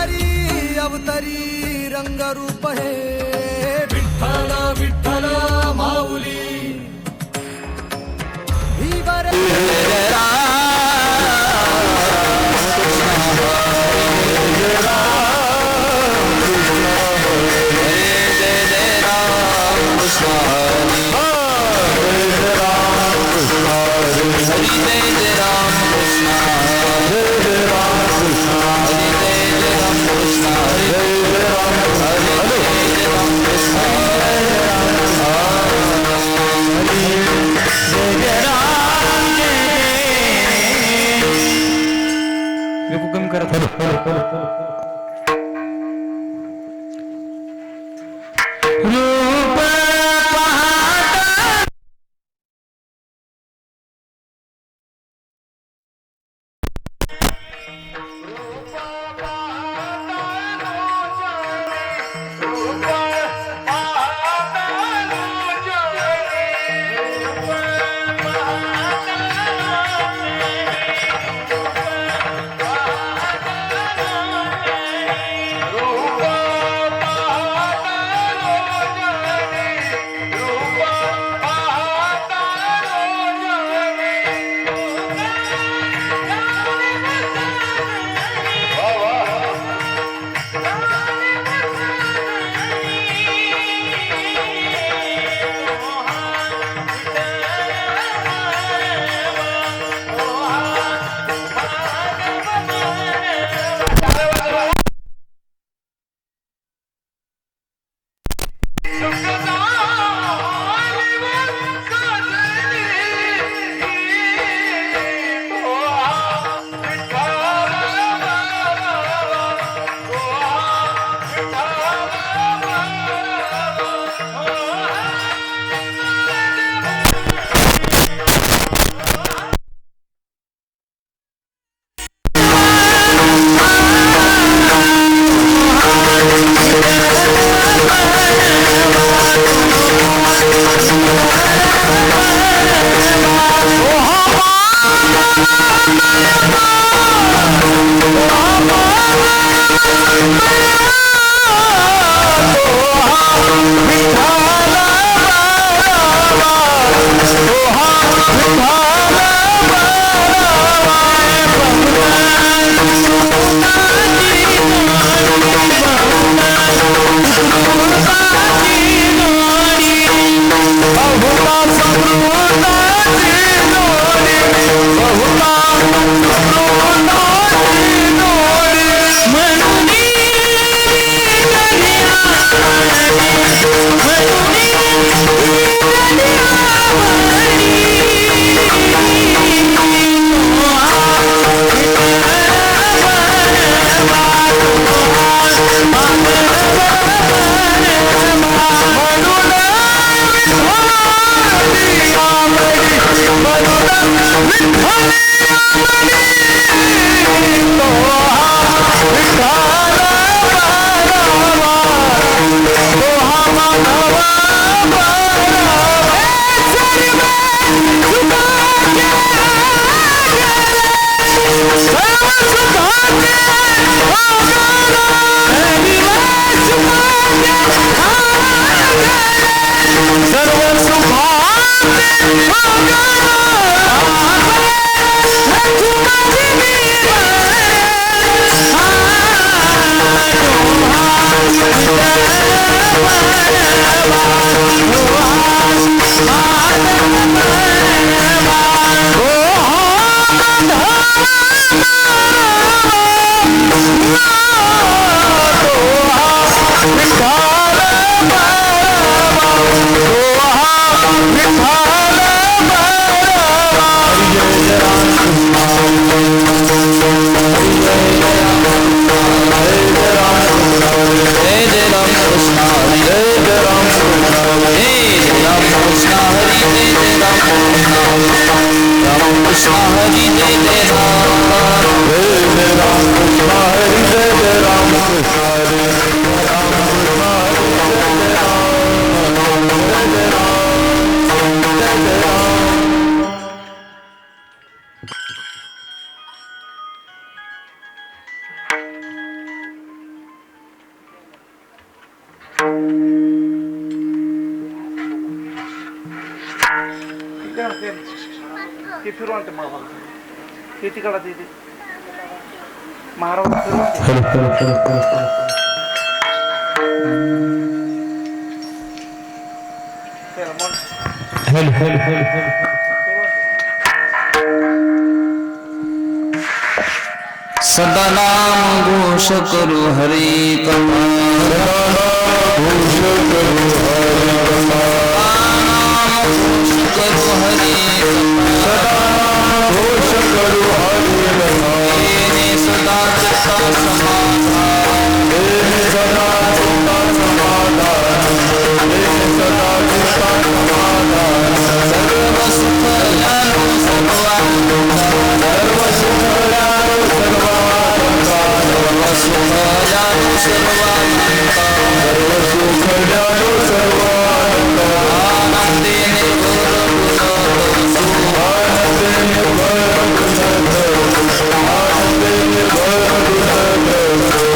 अवतारी अवतारी रंगरूप हे विठ्ठल विठ्ठल माऊली भीवर कमी करत रूप ते फिरू आणते मला ते तिकडा ते महाराज फिरू आणते सदा नाम घोष करू हरि घोष करू हरि घोष करू हरि सदा चित्ता समाधान सदा चित्ता समाधान सदा चित्ता समाधान सर्व सुख ज्ञानो सर्वानंद सर्व सुख ज्ञानो सर्वानंद सर्व सुख ज्ञानो सर्वानंद सर्व सुख ज्ञानो सर्वानंद आनंदे निर्भर गुणोत्सव आनंदे निर्भर गुणोत्सव आनंदे निर्भर गुणोत्सव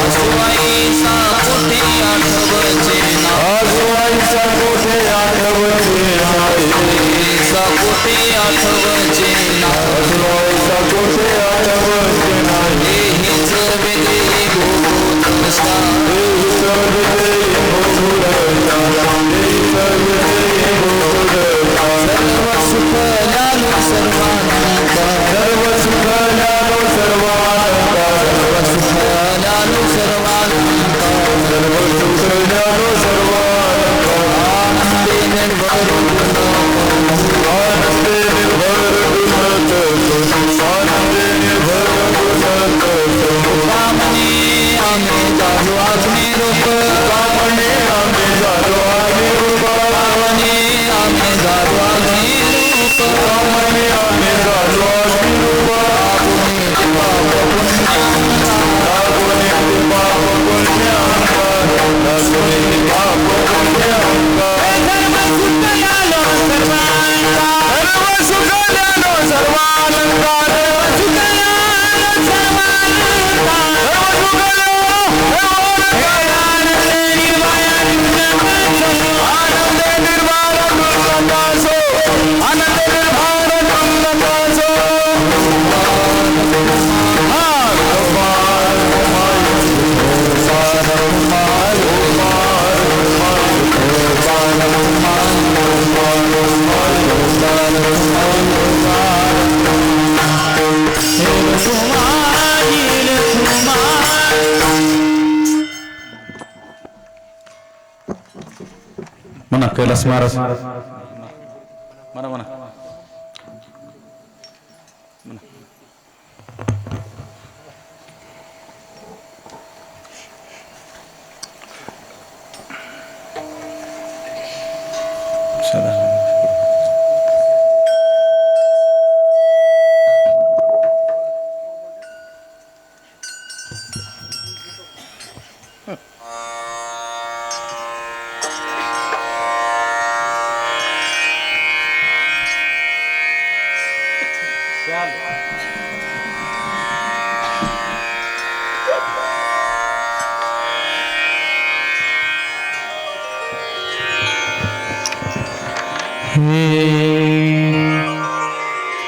आसुवाईचा कोठे आठवचे ना आसुवाईचा कोठे आठवचे आईचा कोठे आठवचे ना आसुवाईचा कोठे आठवचे ना हेच वेगळे गोकुळचा हेच वेगळे गोकुळचा हेच वेगळे गोकुळचा सर्व सुख ज्ञानो सर्वानंद सर्व सुख ज्ञानो सर्वानंद सर्व सुख ज्ञानो सर्वानंद सर्व सुख ज्ञानो सर्वानंद आनंदे निर्भर गुणोत्सव आनंदे निर्भर गुणोत्सव आनंदे निर्भर गुणोत्सव कामने आम्ही जालो अग्निरूप कामने आम्ही जालो अग्निरूप कामने आम्ही जालो अग्निरूप कामने आम्ही जालो अग्निरूप लागुने पाप पुण्यांका लागुने पाप पुण्यांका धर्म सुख ज्ञानो सर्वानंद सर्व सुख ज्ञानो सर्वानंद सर्व सुख ज्ञानो सर्वानंद सर्व सुख आनंदे निर्वाण गुणदासो आनंदे निर्वाण गुणदासो म्हणा कैलास महाराज म्हणा म्हणा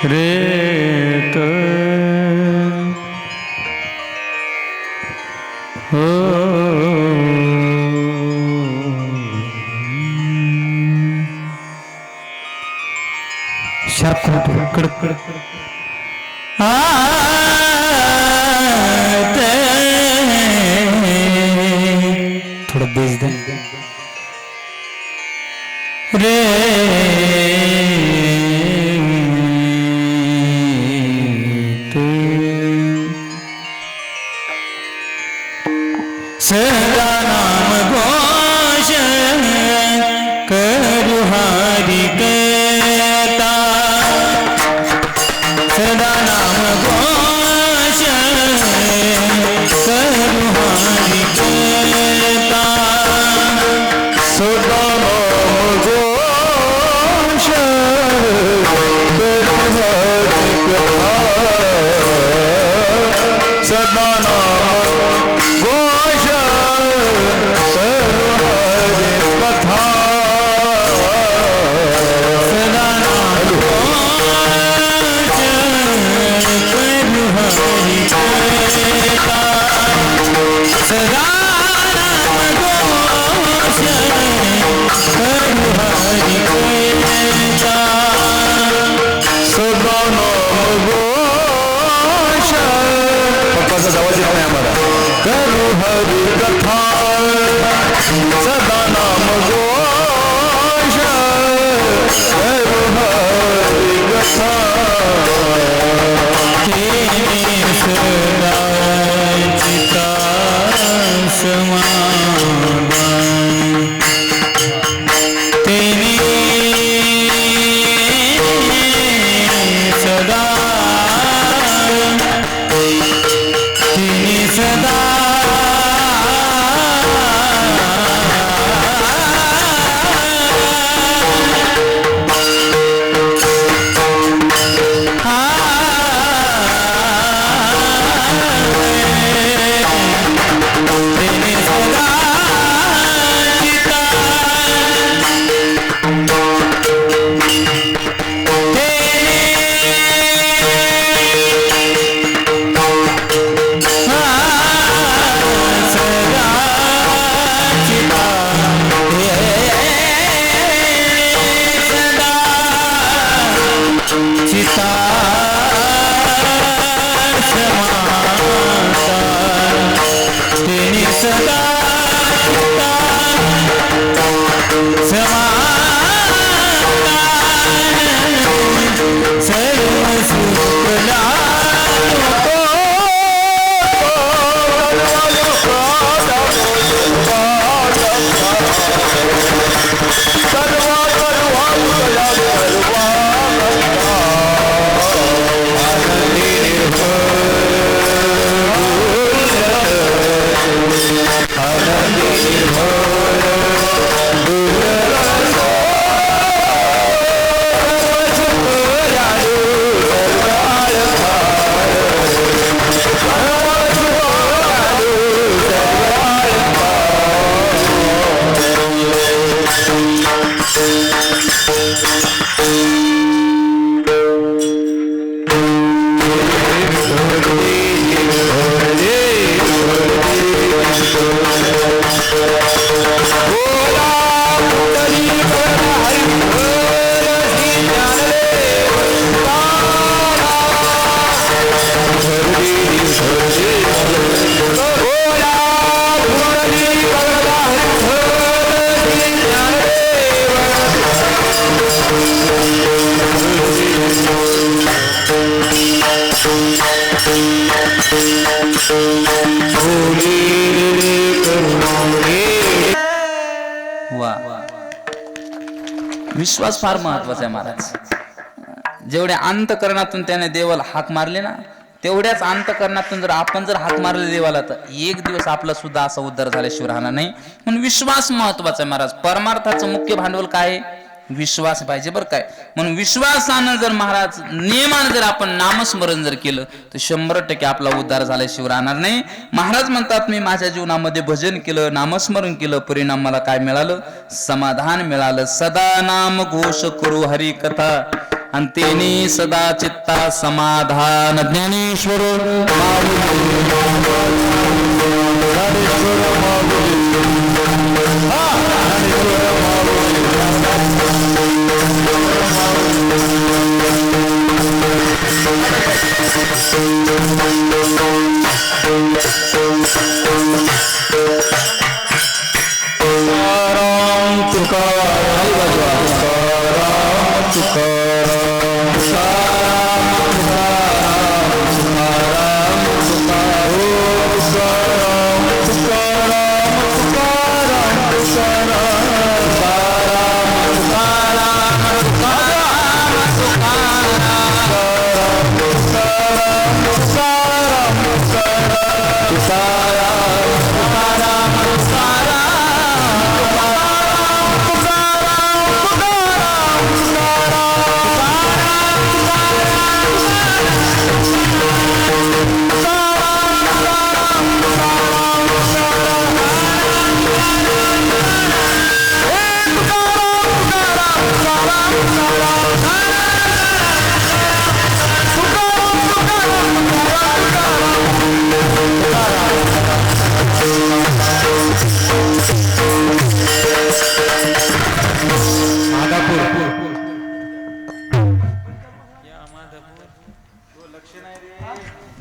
रेत हो शाप कडक कडक थोड़ा बेच दे रे सदा नाम घोष करु हरि कहता सदा नाम घोष करु हरि कहता सदा नाम घोष करु हरि कहता सदा नाम घोष सर्व हरि कथा सदा नाम घोष करो हरि कथा तेने सदा चिता समाधान तेने सदा विश्वास फार महत्वाचा आहे महाराज. जेवढ्या अंतकरणातून त्याने देवाला हाक मारले ना, तेवढ्याच अंतकरणातून जर आपण जर मारले देवाला, तर एक दिवस आपला सुद्धा असा उद्धार झाल्याशिवाय राहणार नाही. म्हणून विश्वास महत्वाचा आहे महाराज. परमार्थाचं मुख्य भांडवल काय आहे? विश्वास पाहिजे बरं काय. म्हणून विश्वासानं जर महाराज नियमानं जर आपण नामस्मरण जर केलं, तर 100% आपला उद्धार झाल्याशिवाय राहणार नाही. महाराज म्हणतात, मी माझ्या जीवनामध्ये भजन केलं, नामस्मरण केलं, परिणाम मला काय मिळालं? समाधान मिळालं. सदा नाम घोष करू हरी कथा, आणि तेने सदा चित्ता समाधान. ज्ञानेश्वर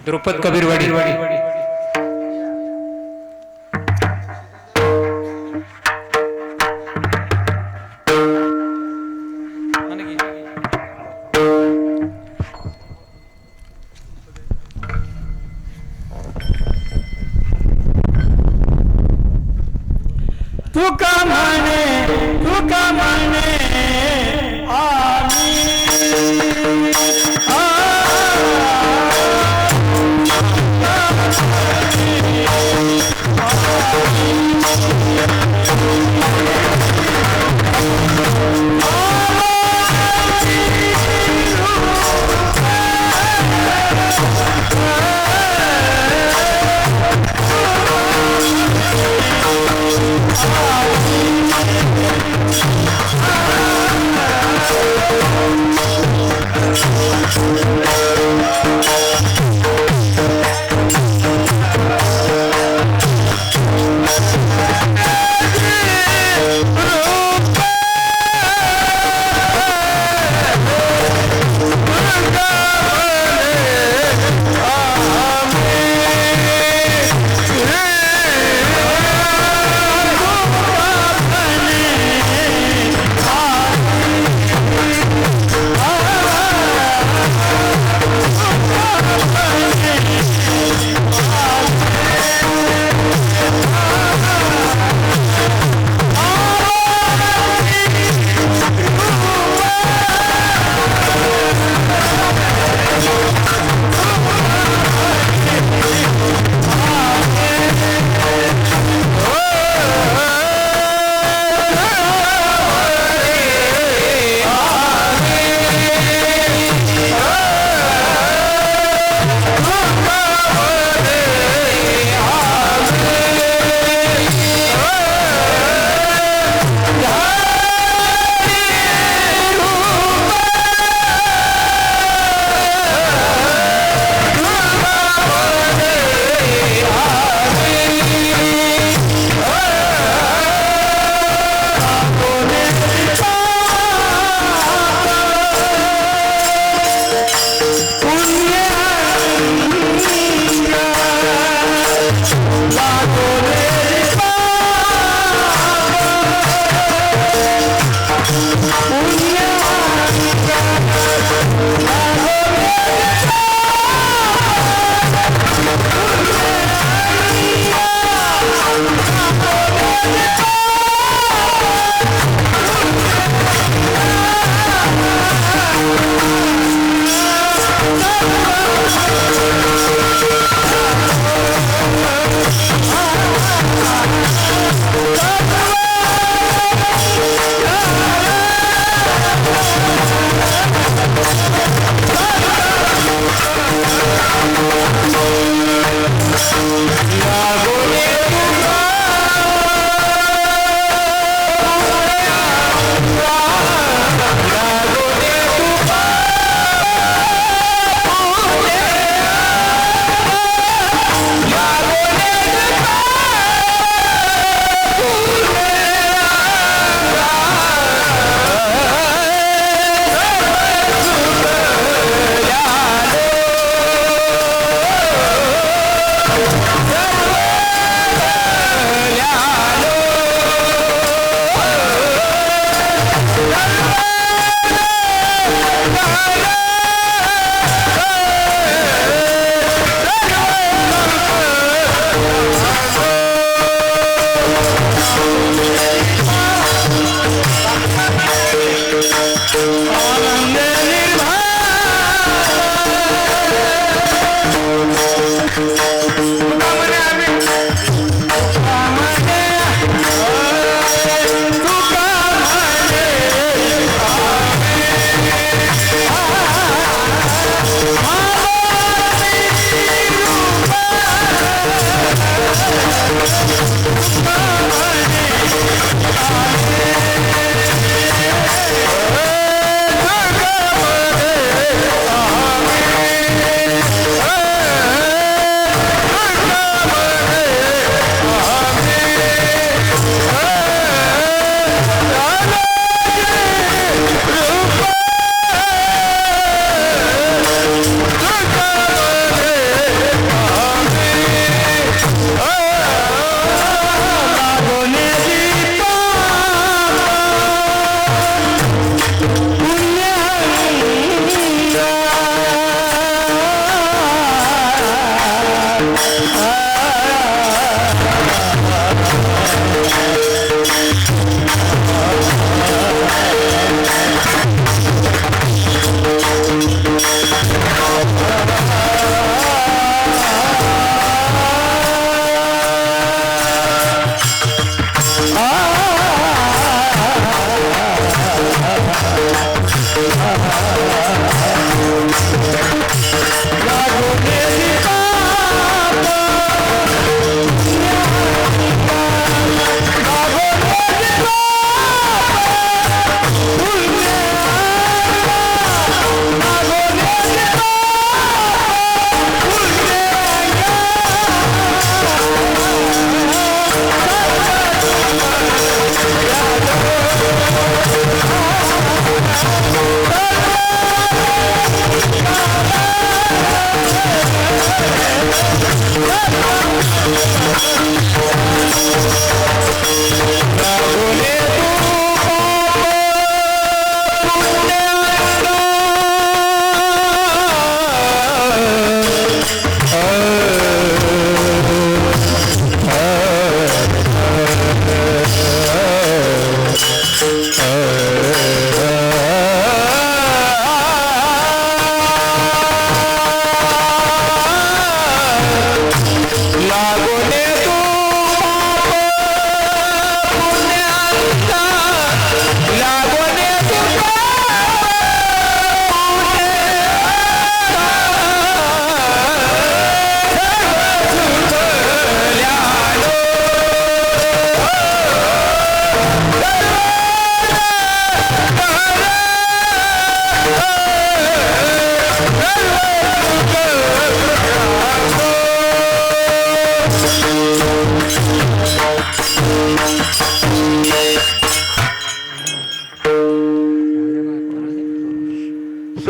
द्रुपद कबीरवाडी तुका म्हणे आम्ही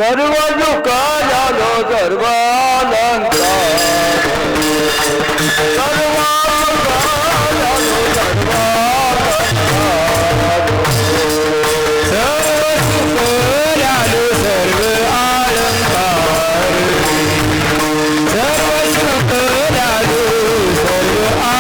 सर्व दुःख झालो सर्वालंकार सर्व दुःख झालो सर्वालंकार सर्व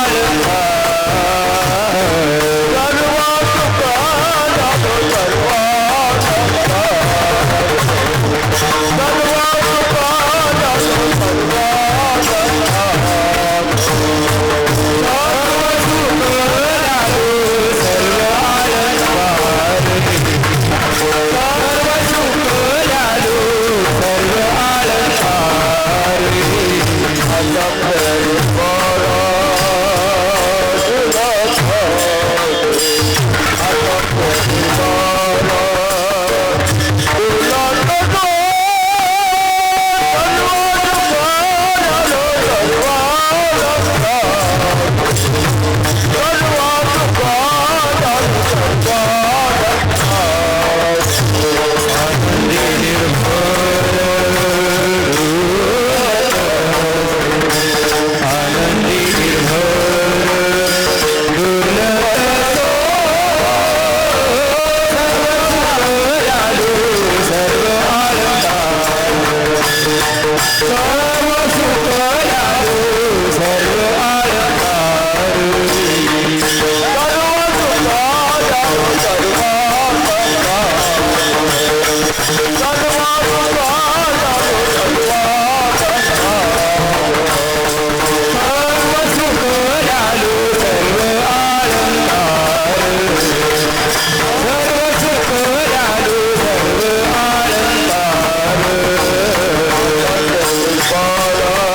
सुख झालो सर्व अलंकार सर्व सुख झालो सर्व अलंकार सर्व सुख झालो सर्व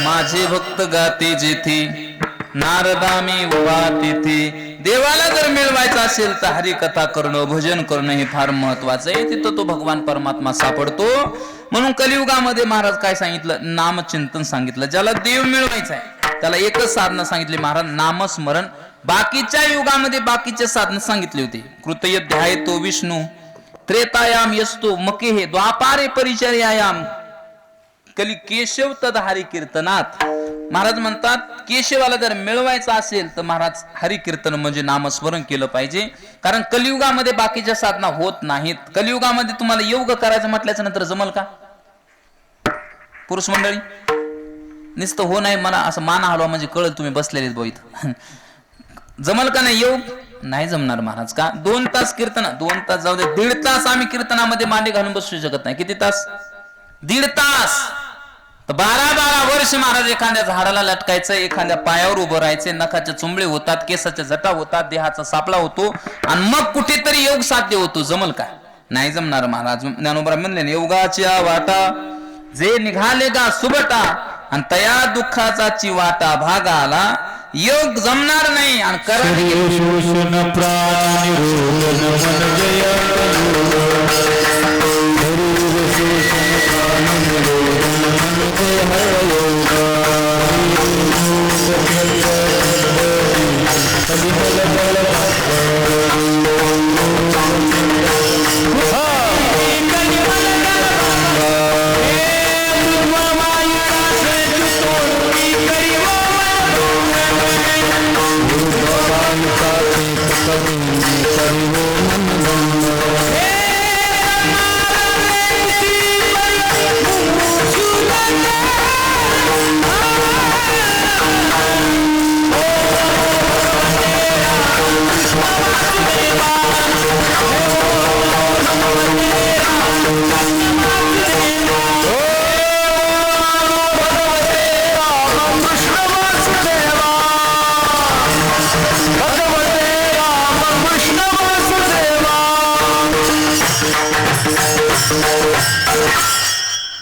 माझे भक्त गाते जेथे नारदा मी उभा तिथे देवाला जर मिळवायचं असेल तर हरी कथा करणं भजन करणं हे फार महत्वाचं आहे तिथं तो भगवान परमात्मा सापडतो म्हणून कलियुगामध्ये महाराज काय सांगितलं नामचिंतन सांगितलं ज्याला देव मिळवायचा आहे त्याला एकच साधना सांगितली महाराज नामस्मरण बाकीच्या युगामध्ये बाकीचे साधन सांगितले होते कृतय ध्याय तो विष्णू त्रेतायाम यस्तो मके हे द्वापारे परिचर्यायाम कली केशव तद हरी कीर्तनात महाराज म्हणतात केशवाला जर मिळवायचं असेल तर महाराज हरी कीर्तन म्हणजे नामस्मरण केलं पाहिजे कारण कलियुगामध्ये बाकीच्या साधना होत नाहीत कलियुगामध्ये तुम्हाला योग करायचं म्हटल्याच्या नंतर जमल का पुरुष मंडळी नुसतं हो नाही मला असं माना हलवा म्हणजे कळलं तुम्ही बसलेले बोईत जमल का नाही योग नाही जमणार महाराज का 2 तास कीर्तन 2 तास जाऊ दे 1.5 तास आम्ही कीर्तनामध्ये मांडी घालून बसू शकत नाही किती तास 1.5 तास तर 12 वर्ष महाराज एखाद्या झाडाला लटकायचं एखाद्या पायावर उभं राहायचे नखाचे चुंबळे होतात केसाच्या जटा होतात देहाचा सापळा होतो आणि मग कुठेतरी योग साध्य होतो जमल का नाही जमणार महाराज ज्ञानोबा म्हणले योगाच्या वाटा जे निघाले गा सुबटा आणि तया दुःखाचा चिवाटा भागाला योग जमणार नाही आणि शोषण प्राण मन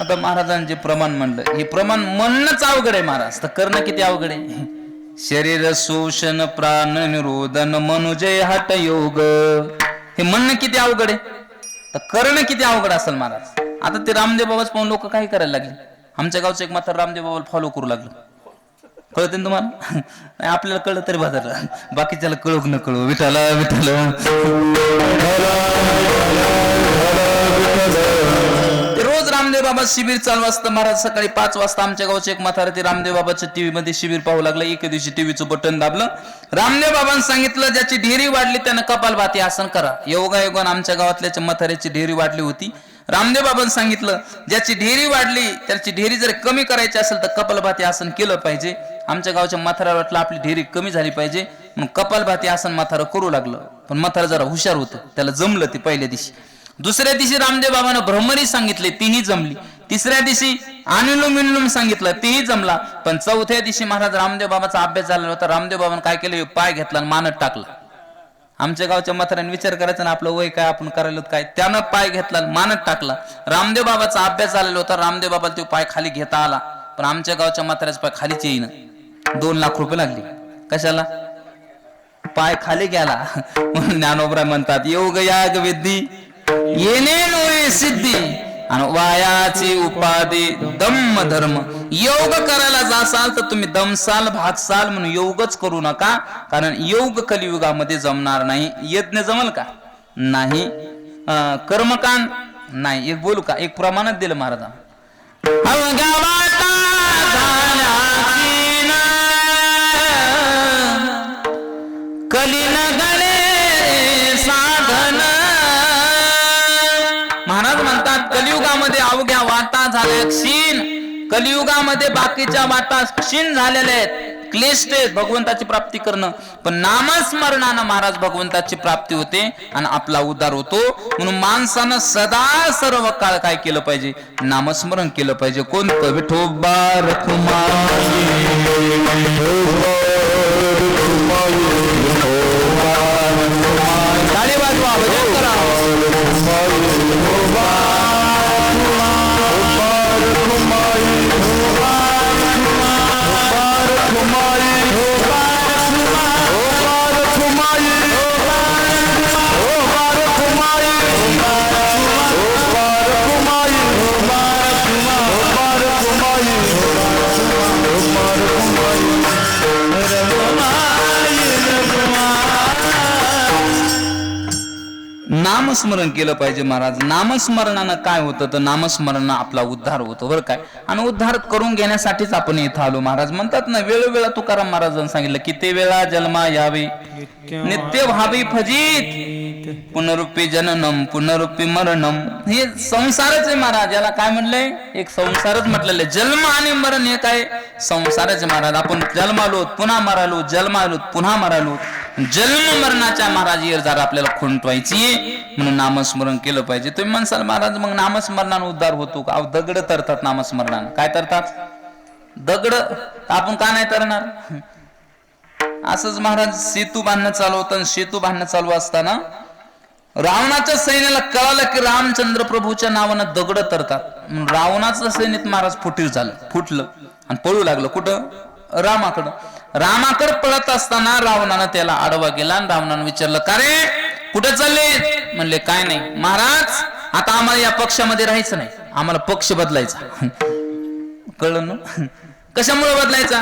आता महाराजांचे प्रमाण म्हणलं, हे प्रमाण म्हणणंच अवघड आहे महाराज, तर करणं किती अवघड आहे. शरीर शोषण प्राण निरोधन मनुजय हट योग, हे म्हणणं किती अवघड आहे, तर करणं किती अवघड असेल महाराज. आता ते रामदेव बाबाच पाहून लोक काय करायला लागले. आमच्या गावचं एक मात्र रामदेव बाबाला फॉलो करू लागलं. कळते ना तुम्हाला? नाही आपल्याला कळलं तरी बाजारला, बाकीच्याला कळू न कळू. विठाला विठाला रोज रामदेव बाबा शिबिर चालू असतं महाराज. सकाळी 5 वाजता आमच्या गावचे एक म्हातारे ते रामदेव बाबाच्या टीव्ही मध्ये शिबिर पाहू लागलं. एके दिवशी टीव्हीचं बटन दाबलं, रामदेव बाबांनी सांगितलं ज्याची ढेरी वाढली त्यानं कपालभाती आसन करा. योगायोगाने आमच्या गावातल्या म्हाताऱ्याची ढेरी वाढली होती. रामदेव बाबांनी सांगितलं ज्याची ढेरी वाढली त्याची ढेरी जर कमी करायची असेल तर कपालभाती आसन केलं पाहिजे. आमच्या गावच्या म्हाताऱ्याला वाटलं आपली ढेरी कमी झाली पाहिजे म्हणून कपालभाती आसन म्हातारं करू लागलं. पण म्हातारं जरा हुशार होतं, त्याला जमलं ते पहिल्या दिवशी. दुसऱ्या दिवशी रामदेव बाबांना भ्रमरी सांगितले, तीही जमली. तिसऱ्या दिवशी अनुलोम विलोम सांगितलं, तेही जमला. पण चौथ्या दिवशी महाराज रामदेव बाबाचा अभ्यास झाला होता. रामदेव बाबांनी काय केलं, पाय घेतला आणि मानत टाकला. आमच्या गावच्या म्हाताऱ्याने विचार करायचा ना आपलं वय काय, आपण करायला काय. त्यानं पाय घेतला मानत टाकला. रामदेव बाबाचा अभ्यास झालेला होता. रामदेव बाबाला तो पाय खाली घेता आला, पण आमच्या गावच्या म्हाताऱ्याचा पाय खालीच येईना. 2 लाख रुपये लागले कशाला, पाय खाली गेला. म्हणून ज्ञानोबराय म्हणतात योग याग विद्धी येणे नोये सिद्धी आणि वायाची उपाधी दम धर्म. योग करायला जासाल तर तुम्ही दमसाल भागसाल म्हणून योगच करू नका, कारण योग कलियुगामध्ये जमणार नाही. यज्ञ जमल का नाही, कर्मकांड नाही. एक बोलू का, एक प्रमाणात दिलं महाराजांना. महाराज म्हणतात कलियुगामध्ये अवघ्या वाटा झाल्या क्षीण, कलियुगामध्ये बाकीच्या वाटा क्षीण झालेल्या आहेत, क्लिष्ट आहेत भगवंताची प्राप्ती करणं. पण नामस्मरणानं महाराज भगवंताची प्राप्ती होते आणि आपला उद्धार होतो. म्हणून माणसानं सदा सर्व काळ काय केलं पाहिजे, नामस्मरण केलं पाहिजे. कोणतं विठोबा रखुमाई ताली वाजवा, भजन करा. नामस्मरण केलं पाहिजे महाराज. नामस्मरणानं काय होतं तर नामस्मरणानं आपला उद्धार होतो बरं काय. आणि उद्धार करून घेण्यासाठीच आपण इथं आलो. महाराज म्हणतात ना वेळोवेळा तुकाराम महाराजांनी सांगितलं किती वेळा जन्मा यावे नित्य व्हावी फजित पुनरुपी जननम पुनरुपी मरणम. हे संसारच आहे महाराज. याला काय म्हणलंय, एक संसारच म्हटलेलं आहे. जन्म आणि मरण हे काय संसारच आहे महाराज. आपण जन्मालो पुन्हा मरालो, जन्मालो पुन्हा मरालो. जन्म मरणाच्या महाराज जर आपल्याला खुंटवायची म्हणून नामस्मरण केलं पाहिजे. तुम्ही म्हणसाल महाराज मग नामस्मरणानं उद्धार होतो का? दगड तरतात नामस्मरणानं. काय तरतात? दगड. आपण का नाही तरणार? असंच महाराज सेतू बांधणं चालू होतं. सेतू बांधणं चालू असताना रावणाच्या सैन्याला कळालं की रामचंद्र प्रभूच्या नावानं दगड तरतात. रावणाचं सैन्यात महाराज फुटीर झालं, फुटलं आणि पळू लागलं. कुठं? रामाकडं. रामाकडे पळत असताना रावणानं त्याला आडवा गेला आणि रावणानं विचारलं का रे कुठे चालले? म्हणले काय नाही महाराज, आता आम्हाला या पक्षामध्ये राहायचं नाही, आम्हाला पक्ष बदलायचा. कळलं ना? कशामुळे बदलायचा?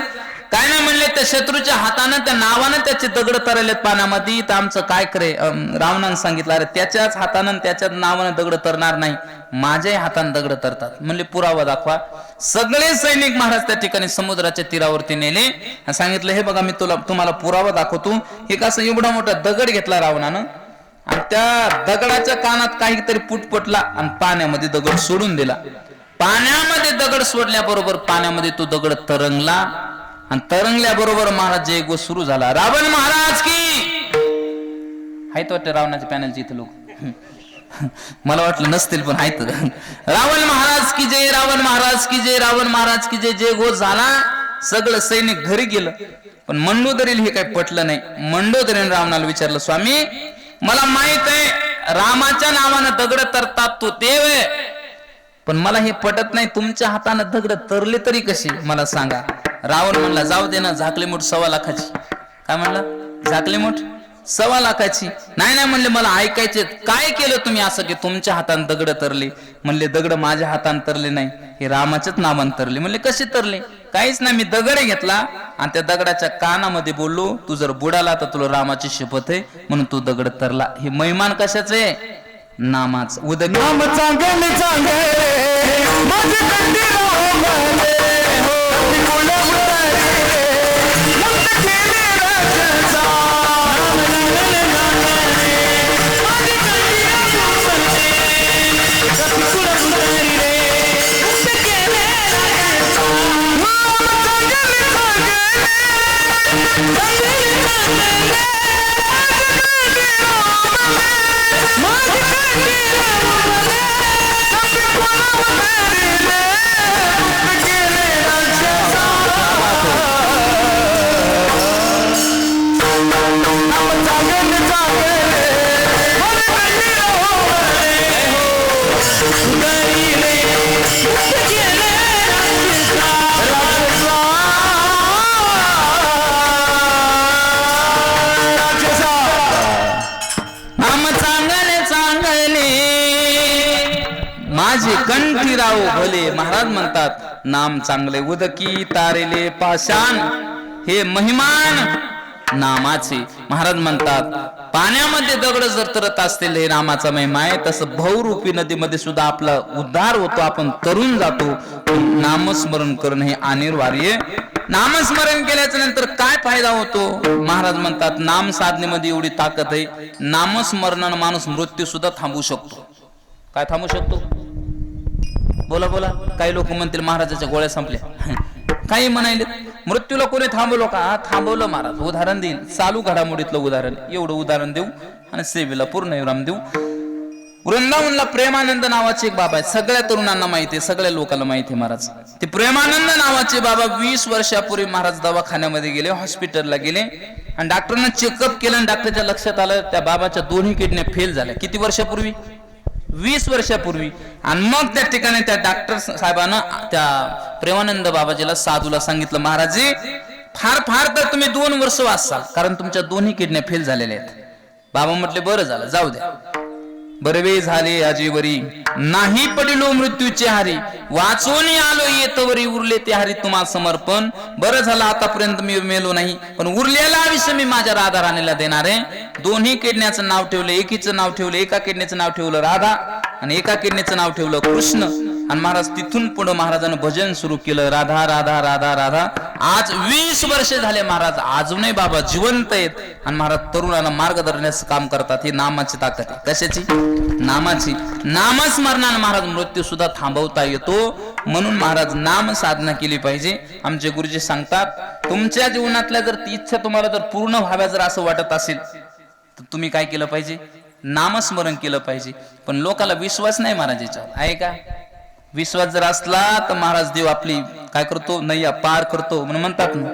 काय नाही म्हणले, त्या शत्रूच्या हातानं त्या नावानं त्याचे दगड तरलेत पाण्यामध्ये. तर आमचं काय करे? रावणानं सांगितलं अरे त्याच्याच हातानं त्याच्याच नावानं दगड तरणार नाही, माझ्याही हातानं दगड तरतात. म्हणले पुरावा दाखवा. सगळे सैनिक महाराज त्या ठिकाणी समुद्राच्या तीरावरती नेले. सांगितलं हे बघा मी तुम्हाला पुरावा दाखवतो. हे कसं एवढा मोठा दगड घेतला रावणानं आणि त्या दगडाच्या कानात काहीतरी पुटपटला आणि पाण्यामध्ये दगड सोडून दिला. पाण्यामध्ये दगड सोडल्याबरोबर पाण्यामध्ये तो दगड तरंगला आणि तरंगल्याबरोबर महाराज जय घोष सुरू झाला. रावण महाराज की आहेत वाटतं रावणाच्या पॅनलचे इथे लोक, मला वाटलं नसतील पण आहेत. रावण महाराज की जय, रावण महाराज की जय, रावण महाराज की जय. जय घोष झाला. सगळं सैनिक घरी गेलं. पण मंडोदरीला हे काही पटलं नाही. मंडोदरीने रावणाला विचारलं स्वामी मला माहित आहे रामाच्या नावानं दगड तरतात तो देव आहे, पण मला हे पटत नाही, तुमच्या हातानं दगड तरले तरी कशी मला सांगा. रावण म्हणला जाऊ दे ना, झाकली मूठ 1.25 लाखाची. काय म्हणला? झाकली मूठ 1.25 लाखाची. नाही नाही म्हणले, मला ऐकायचे. काय केलं तुम्ही असं की तुमच्या हातानं दगड तरले? म्हणले दगड माझ्या हातानं तरले नाही, हे रामाच्याच नावानं तरले. म्हणले कसे तरले? काहीच नाही, मी दगड घेतला आणि त्या दगडाच्या कानामध्ये बोललो, तू जर बुडाला तर तुला रामाची शपथ आहे म्हणून तू दगड तरला. हे महिमान कशाचं आहे? नामाच. उदक नाम चांगले चांगले माझे कंठी रामले हो मुला मुलारे मुक्त केले राजा नाम लागले लागले माझे कंठी रामले कपी मुला मुलारे मुक्त केले राजा नाम चांगले चांगले माझे माझे कंठी राव भले. महाराज म्हणतात नाम चांगले उदकी तारेले पाषाण, हे महिमान नामाचे. महाराज म्हणतात पाण्यामध्ये दगड जर तरत असतील हे नामाचा महिमा आहे, तसं बहुरूपी नदीमध्ये सुद्धा आपला उद्धार होतो, आपण तरुण जातो. नामस्मरण करणं हे अनिवार्य. नामस्मरण केल्याच्या नंतर काय फायदा होतो? महाराज म्हणतात नाम साधनेमध्ये एवढी ताकद आहे, नामस्मरणानं माणूस मृत्यू सुद्धा थांबवू शकतो. काय थांबू शकतो? बोला बोला. काही लोक म्हणतील महाराजाच्या गोळ्या संपल्या. काही म्हणाले मृत्यूला कोणी थांबवलं का? थांबवलं महाराज. उदाहरण देईल, चालू घडामोडीतलं उदाहरण. एवढं उदाहरण देऊ आणि सेवेला पूर्ण विराम देऊ. वृंदावनला प्रेमानंद नावाचे एक बाबा आहे, सगळ्या तरुणांना माहिती आहे, सगळ्या लोकांना माहिती आहे महाराज. ते प्रेमानंद नावाचे बाबा 20 वर्षापूर्वी महाराज दवाखान्यामध्ये गेले, हॉस्पिटलला गेले आणि डॉक्टरना चेकअप केलं आणि डॉक्टरच्या लक्षात आलं त्या बाबाच्या दोन्ही किडन्या फेल झाल्या. किती वर्षापूर्वी? 20 वर्षापूर्वी. आणि मग त्या ठिकाणी त्या डॉक्टर साहेबांना त्या प्रेमानंद बाबाजीला साधूला सांगितलं, महाराजी फार फार तर तुम्ही 2 वर्ष वाचसाल, कारण तुमच्या दोन्ही किडन्या फेल झालेल्या आहेत. बाबा म्हटले बरं झालं, जाऊ द्या. बरवे झाले अजीवरी नाही पडिलो मृत्यूचे हारी, वाचून आलो येतवरी उरले ते हारी तुम्हा समर्पण. बरं झालं आतापर्यंत मी मेलो नाही, पण उरलेला आयुष्य मी माझ्या राधा राणीला देणार आहे. दोन्ही किडण्याचं नाव ठेवलं, एकीचं नाव ठेवलं, एका किडण्याचं नाव ठेवलं राधा आणि एका किडण्याचं नाव ठेवलं कृष्ण. आणि महाराज तिथून पुढे महाराजांनी भजन सुरू केलं, राधा राधा राधा राधा. आज 20 वर्ष झाले महाराज अजूनही बाबा जिवंत आहेत आणि महाराज तरुणांना मार्गदर्शनाचं काम करतात. ही नामाची ताकद आहे. कशाची? नामाची. नामस्मरणाने महाराज मृत्यू सुद्धा थांबवता येतो. म्हणून महाराज नाम साधना केली पाहिजे. आमचे गुरुजी सांगतात तुमच्या जीवनातल्या जर ती इच्छा तुम्हाला जर पूर्ण व्हाव्या जर असं वाटत असेल तर तुम्ही काय केलं पाहिजे? नामस्मरण केलं पाहिजे. पण लोकांना विश्वास नाही महाराज याच्यावर, आहे का? विश्वास जर असला तर महाराज देव आपली काय करतो? नैया पार करतो. म्हणून म्हणतात ना,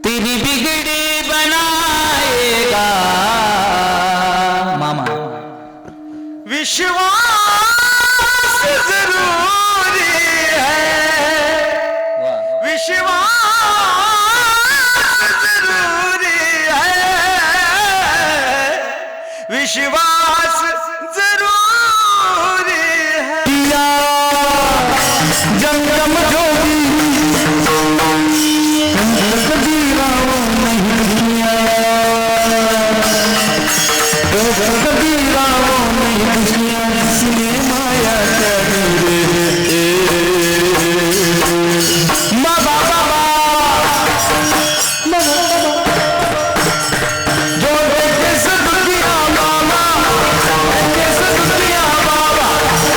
तेरी बिगड़ी बनाएगा मामा. विश्वास जरूरी है, विश्वास जरूरी है, विश्वास जरूरी है. जंगम जोगी कबीराओं नहीं दुनिया, कबीराओं नहीं दुनिया, जिसने माया करी बाबा बाबा जो देखे सदुनिया मामा, देखे सदुनिया बाबा,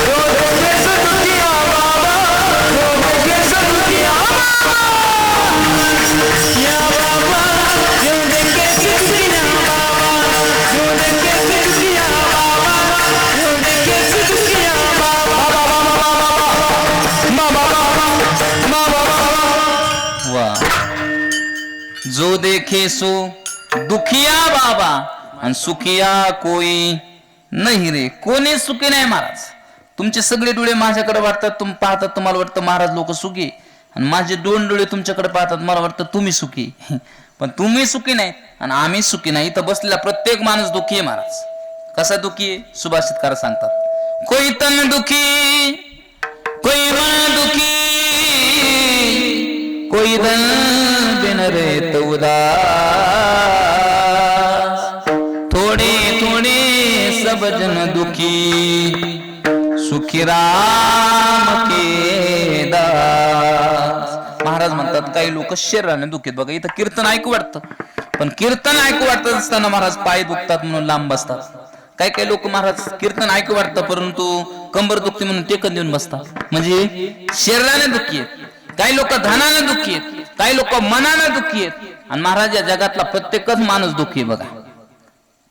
जो देखे सदुनिया बाबा, जो देखे सदुनिया या बाबा, जो देखे सदुनिया बाबा, जो देखे सदुनिया बाबा, जो देखे सदुनिया बाबा बाबा बाबा. वाह. जो देखे सो दुखिया बाबा आणि सुखिया कोई नाही रे. कोणी सुखी नाही महाराज. तुमचे सगळे डोळे माझ्याकडे वाटतात, तुम्ही पाहतात तुम्हाला वाटतं महाराज लोक सुखी, आणि माझे 2 डोळे तुमच्याकडे पाहतात मला वाटतं तुम्ही सुखी. पण तुम्ही सुखी नाही आणि आम्ही सुखी नाही. इथं बसलेला प्रत्येक माणूस दुःखी आहे महाराज. कसा दुःखी आहे? सुभाषितकार सांगतात, कोई तन दुखी, कोई मन दुखी, कोई धन बिन रेत उदास, थोड़े थोड़े सब जन दुखी, सुखी राम के दास. महाराज म्हणतात काही लोक शरीराने दुखीत. बघा इथं कीर्तन ऐकू वाटतं, पण कीर्तन ऐकू वाटत असताना महाराज पाय दुखतात म्हणून लांब बसतात. काही काही लोक महाराज कीर्तन ऐकू वाटतं परंतु कंबर दुखते म्हणून टेकन देऊन बसतात. म्हणजे शरीराने दुःखी आहेत, काही लोक धनाने दुःखी आहेत, काही लोक मनाने दुःखी आहेत. आणि महाराज या जगातला प्रत्येकच माणूस दुःखी आहे. बघा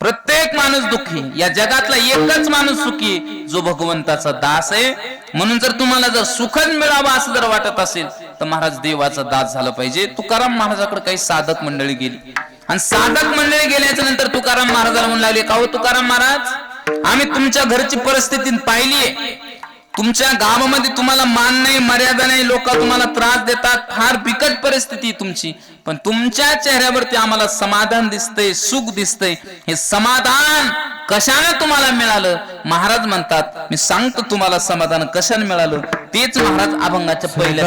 प्रत्येक माणूस दुःखी, या जगातला एकच माणूस सुखी जो भगवंताचा दास आहे. म्हणून जर तुम्हाला जर सुखच मिळावं असं जर वाटत असेल तर महाराज देवाचा दास झालं पाहिजे. तुकाराम महाराजाकडे काही साधक मंडळी गेली आणि साधक मंडळी गेल्याच्या नंतर तुकाराम महाराजाला म्हणू लागले, का हो तुकाराम महाराज, आम्ही तुमच्या घरची परिस्थिती पाहिलीये, तुमच्या गावामध्ये तुम्हाला मान नाही, मर्यादा नाही, लोक तुम्हाला त्रास देतात, फार बिकट परिस्थिती तुमची, पण तुमच्या चेहऱ्यावरती आम्हाला समाधान दिसतंय, सुख दिसतंय. हे समाधान कशाने तुम्हाला मिळालं? महाराज म्हणतात, मी सांगतो तुम्हाला समाधान कशाने मिळालं. तेच महाराज अभंगाच्या पहिल्या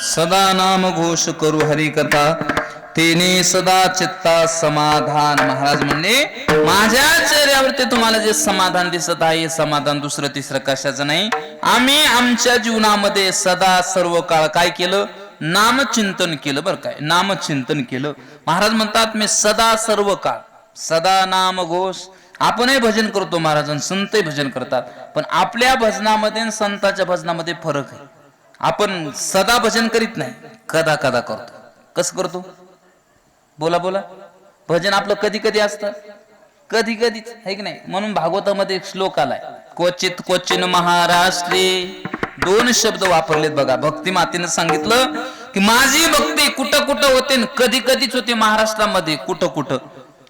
सदा नाम घोष करू हरी कथा, तेने सदा चित्ता समाधान. महाराज म्हणले, माझ्या चेहऱ्यावरती तुम्हाला जे समाधान दिसत आहे, हे समाधान दुसरं तिसरं कशाचं नाही. आम्ही आमच्या जीवनामध्ये सदा सर्व काळ काय केलं? नामचिंतन केलं. बरं काय? नामचिंतन केलं. महाराज म्हणतात, मी सदा सर्व काळ सदा नाम घोष. आपणही भजन करतो महाराज, संतही भजन करतात, पण आपल्या भजनामध्ये आणि संतांच्या भजनामध्ये फरक आहे. आपण सदा भजन करीत नाही, कदा कदा करतो. कसं करतो? बोला बोला. भजन आपलं कधी कधी असतं, कधी कधीच, आहे की नाही? म्हणून भागवतामध्ये एक श्लोक आलाय, क्वचित क्वचिन महाराष्ट्रे. 2 शब्द वापरलेत बघा. भक्ती मातेनं सांगितलं की माझी भक्ती कुठं कुठं होते, कधी कधीच होते महाराष्ट्रामध्ये. कुठं कुठं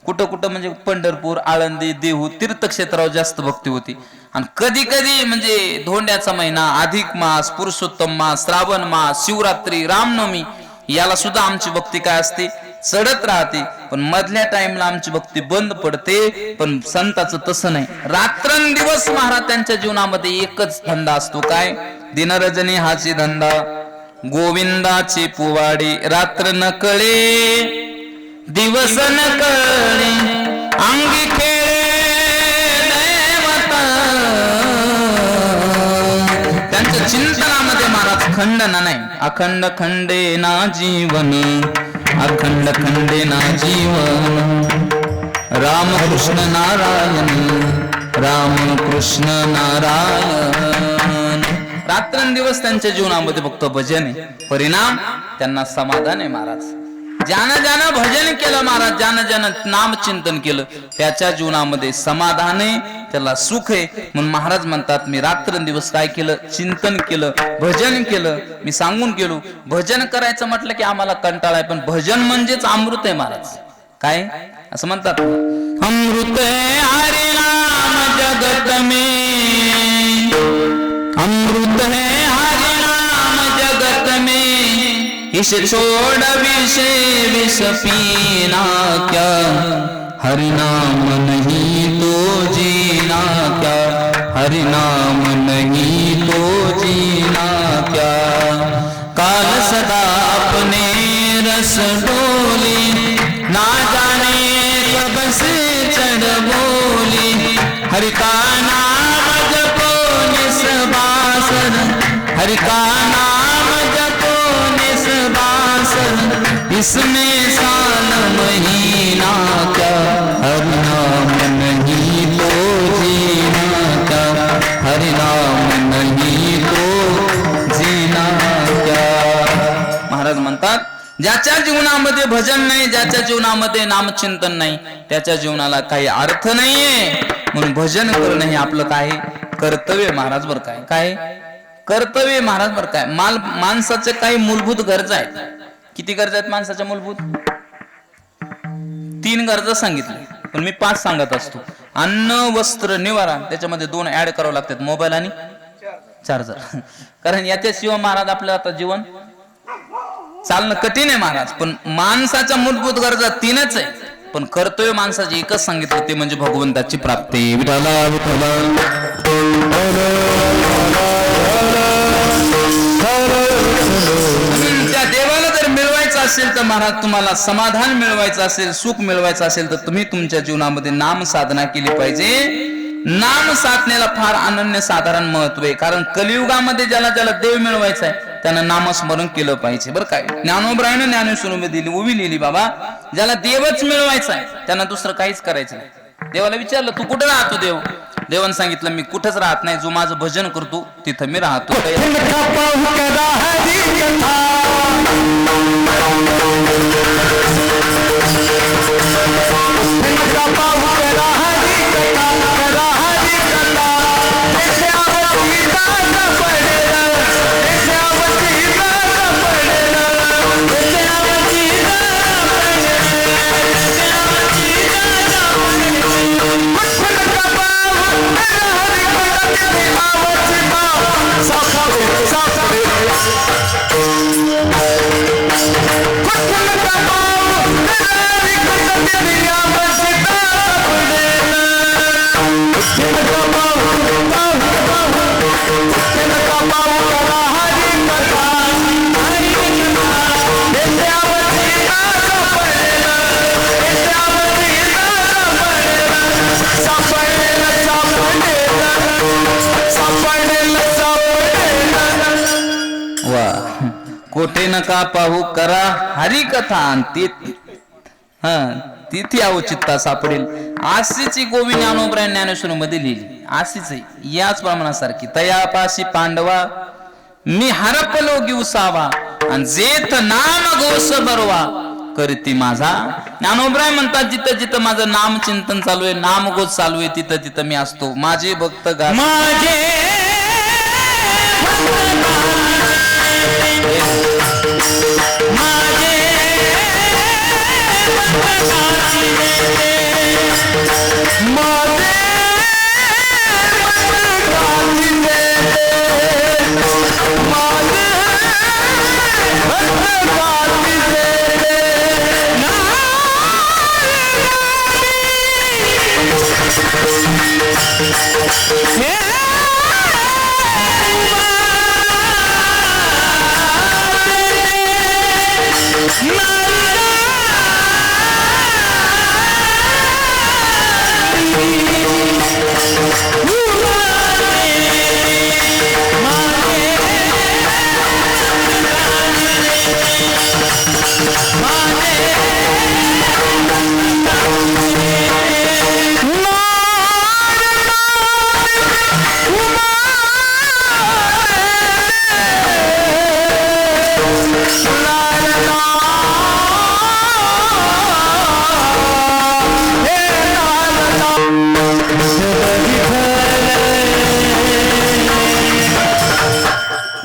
कुठं कुठं म्हणजे पंढरपूर, आळंदी, देहू, तीर्थक्षेत्रावर जास्त भक्ती होती. आणि कधी कधी म्हणजे धोंड्याचा महिना, अधिक मास, पुरुषोत्तम मास, श्रावण मास, शिवरात्री, रामनवमी, याला सुद्धा आमची भक्ती काय असते? चढत राहते, पण मधल्या टाइमला आमची भक्ती बंद पडते. पण संताचं तसं नाही, रात्रंदिवस महाराज त्यांच्या जीवनामध्ये एकच धंदा असतो. काय? दिनरजनी हाची धंदा, गोविंदाची पुवाडी. रात्र न कळे दिवस न कळे, अंगी खेळे दैवत. त्यांच्या चिंतनामध्ये महाराज खंडना नाही. अखंड खंडे ना जीवन, अखंड खंडे ना जीवन. राम कृष्ण नारायण, राम कृष्ण नारायण. रात्रंदिवस त्यांच्या जीवनामध्ये फक्त भजन आहे. परिणाम त्यांना समाधान आहे महाराज. ज्यानं ज्यानं भजन केलं महाराज, ज्यानं ज्यानं नामचिंतन केलं, त्याच्या जीवनामध्ये समाधान आहे, त्याला सुख आहे. म्हणून महाराज म्हणतात, मी रात्रंदिवस काय केलं? चिंतन केलं, भजन केलं. मी सांगून गेलो, भजन करायचं म्हटलं की आम्हाला कंटाळा आहे, पण भजन म्हणजेच अमृत आहे महाराज. काय असं म्हणतात? अमृत हरि नाम जगत में, अमृत है हरि नाम जगत में, इस छोड़ विषय विष पीना क्या, हरि नाम नहीं तो जीना क्या, हरि नाम नहीं तो जीना क्या. काल सदा अपने रस डोली, ना जाने कब से चढ़ बोली. हरि का नाम जपो निस्वासन, हरि का नाम जपो निस्वासन. इसमें साल महीना क्या, हरि नाम नहीं तो जीना क्या, हरि नाम नहीं तो जीना क्या. महाराज म्हणतात, ज्याच्या जीवनामध्ये भजन नाही, ज्याच्या जीवनामध्ये नामचिंतन नाही, त्याच्या जीवनाला काही अर्थ नाहीये. म्हणून भजन करणं हे आपलं काय कर्तव्य महाराज. बर काय काय कर्तव्य महाराज. बर काय माणसाचे काही मूलभूत गरजा आहेत. किती गरजा आहेत माणसाच्या मूलभूत? 3 गरजा सांगितल्या, पण मी 5 सांगत असतो. अन्न, वस्त्र, निवारा. त्याच्यामध्ये 2 ऍड करावं लागतात, मोबाईल आणि चार्जर. कारण याच्याशिवाय महाराज आपलं आता जीवन चालणं कठीण आहे महाराज. पण माणसाच्या मूलभूत गरजा 3च आहे, पण कर्तव्य माणसाचे एकच सांगितलं, ते म्हणजे भगवंताची प्राप्ती. विठ्ठला विठ्ठला. त्या देवाला जर मिळवायचं असेल तर महाराज, तुम्हाला समाधान मिळवायचं असेल, सुख मिळवायचं असेल, तर तुम्ही तुमच्या जीवनामध्ये नाम साधना केली पाहिजे. नाम साधनेला फार अनन्य साधारण महत्व आहे. कारण कलियुगामध्ये ज्याला ज्याला देव मिळवायचा आहे त्यानं नामस्मरण केलं पाहिजे. बरं काय ज्ञानोबरायनं ज्ञानेश्वरीमध्ये दिली, उभी लिहिली, बाबा ज्याला देवच मिळवायचा आहे त्यांना दुसरं काहीच करायचं नाही. देवाला विचारलं, तू कुठं राहतो देव? देवानं सांगितलं, मी कुठंच राहत नाही, जो माझं भजन करतो तिथं मी राहतो. कोठे नका पाहू करा हरी कथा, तिथे अवचित्ता सापडेल. आशीची गोविंद ज्ञानोबराय ज्ञानेश्वरी मध्ये लिहिली. आशीच आहे याच प्रमाणासारखी. तयापाशी पांडवा मी हरपलो गिवसावा, आणि जेथ नाम घोष बरवा करती माझा. ज्ञानोबराय म्हणतात, जिथं जिथं माझं नाम चिंतन चालू आहे, नाम घोष चालू आहे, तिथं तिथं मी असतो. माझे भक्त माझे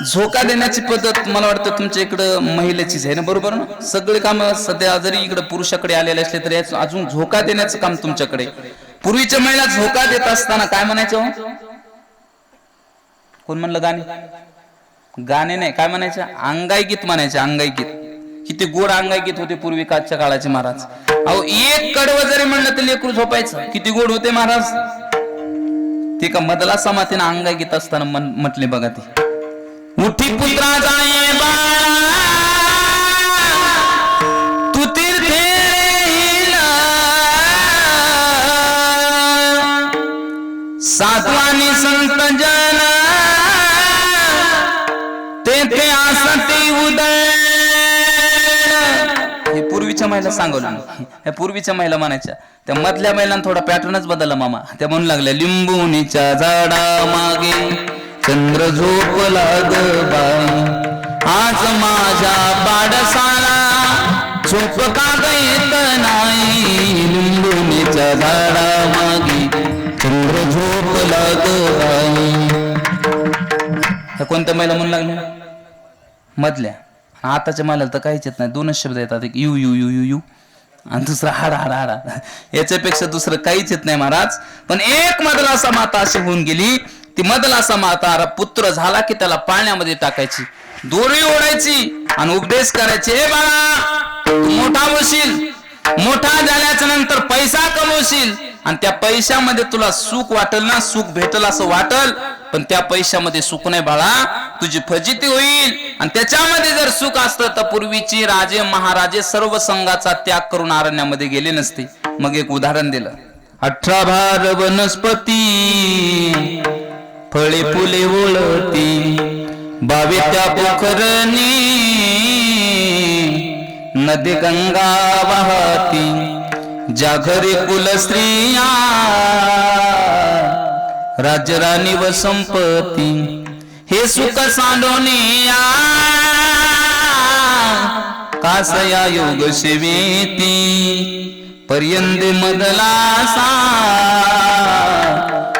झोका देण्याची पद्धत मला वाटतं तुमच्या इकडं महिलेचीच आहे ना, बरोबर ना? सगळे काम सध्या जरी इकडे पुरुषाकडे आलेले असले तरी अजून झोका देण्याचं काम तुमच्याकडे. पूर्वीच्या महिला झोका देत असताना काय म्हणायचं हो? कोण म्हणलं गाणे? गाणे नाही, काय म्हणायचं? अंगाई गीत म्हणायचे. अंगाई गीत. किती गोड अंगाई गीत होते पूर्वी काळच्या काळाचे महाराज. अहो एक कडवं जरी म्हणलं तर लेकरू झोपायचं. किती गोड होते महाराज. ते का मधला समातीनं अंगाई गीत असताना म्हटले बघा ते. उठी पुत्रा जाये बाळा तू तीर्थे साधवानी संत जन तेथे आसती उदय. हे पूर्वीच्या महिला सांगवलं. हे पूर्वीच्या महिला म्हणायच्या. त्या मधल्या महिलांना थोडा पॅटर्नच बदलला मामा. त्या म्हणू लागल्या लिंबुनीच्या झाडा मागे चंद्र झोपला ग बाई आज माझ्या बाडसाला झोप का ग येत नाही लिंबुनीच्या झाडा मागे चंद्र झोपला ग बाई. कोणत्या महिला म्हणू लागल्या? मधल्या. आताच्या महिला तर काहीच येत नाही. दोनच शब्द येतात. एक you you you you you आणि दुसरा हाडा हाडा हाडा. याच्यापेक्षा दुसरं काहीच येत नाही महाराज. पण एक मधला असा माता अशी होऊन गेली. ती मधला असा माता पुत्र झाला की त्याला पाण्यामध्ये टाकायची, दोरी ओढायची आणि उपदेश करायचे. हे बाळा तू मोठा होशील, मोठा झाल्याच्या नंतर पैसा कमवशील आणि त्या पैशामध्ये तुला सुख वाटेल ना, सुख भेटल असं वाटल, पण त्या पैशामध्ये सुख नाही बाळा, तुझी फजिती होईल. आणि त्याच्यामध्ये जर सुख असतं तर पूर्वीचे राजे महाराजे सर्व संघाचा त्याग करून अरण्यामध्ये गेले नसते. मग एक उदाहरण दिलं. 18 भार वनस्पती फळे फुले ओळती 22 त्या पोखरणी नदी गंगा वाहती ज्या घरी कुल स्त्रिया राजराणी व संपत्ती हे सुख सांडोनिया कासया योग सेवेती पर्यंत मदला सा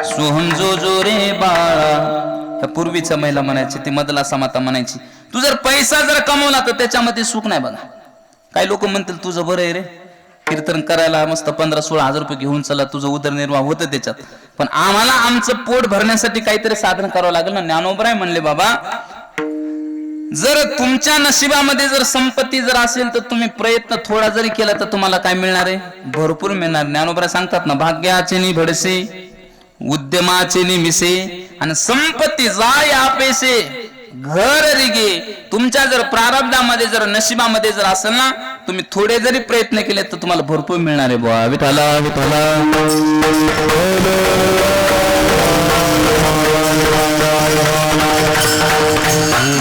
सोहम जो जो रे बाळा. पूर्वीच्या महिला म्हणायची, ती मधला समाता म्हणायची. तू जर पैसा जर कमवला तर त्याच्यामध्ये सुख नाही बघा. काही लोक म्हणतील तुझं बरं आहे रे, कीर्तन करायला मस्त 15-16 हजार रुपये घेऊन चला, तुझं उदरनिर्वाह होतं त्याच्यात, पण आम्हाला आमचं पोट भरण्यासाठी काहीतरी साधन करावं लागेल ना. ज्ञानोबराय म्हणले बाबा जर तुमच्या नशिबामध्ये जर संपत्ती जर असेल तर तुम्ही प्रयत्न थोडा जरी केला तर तुम्हाला काय मिळणार आहे? भरपूर मिळणार. ज्ञानोबराय सांगतात ना, भाग्याचे नि भडसे उद्यमाचे नि मिसे आणि संपत्ती जाय आपेसे घर रिगे. तुमच्या जर प्रारब्धामध्ये जर नशिबामध्ये जर असेल ना, तुम्ही थोडे जरी प्रयत्न केले तर तुम्हाला भरपूर मिळणार आहे. बुवा विठाला विठाला.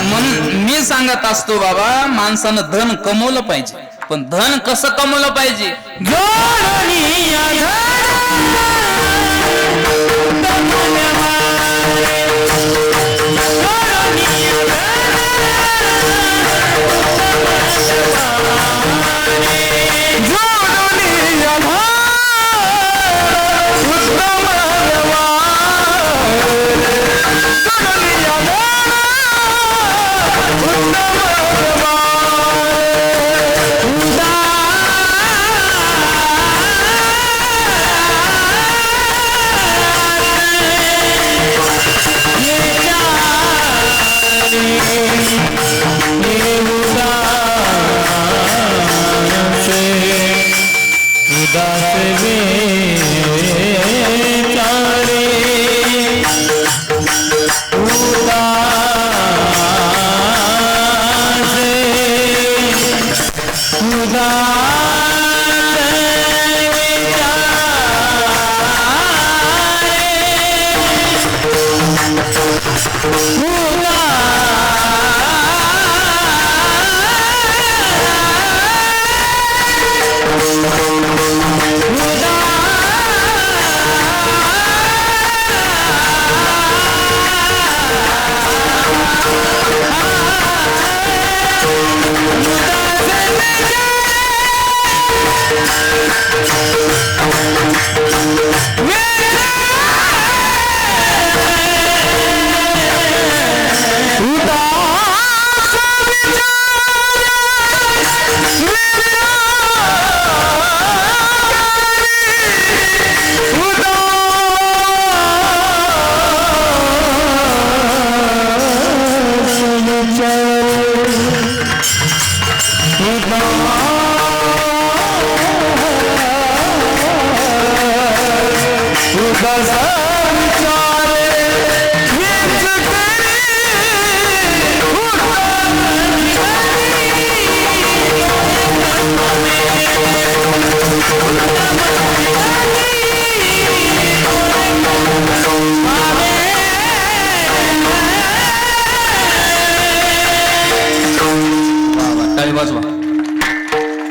म्हणून मी सांगत असतो बाबा, माणसानं धन कमवलं पाहिजे, पण धन कसं कमवलं पाहिजे?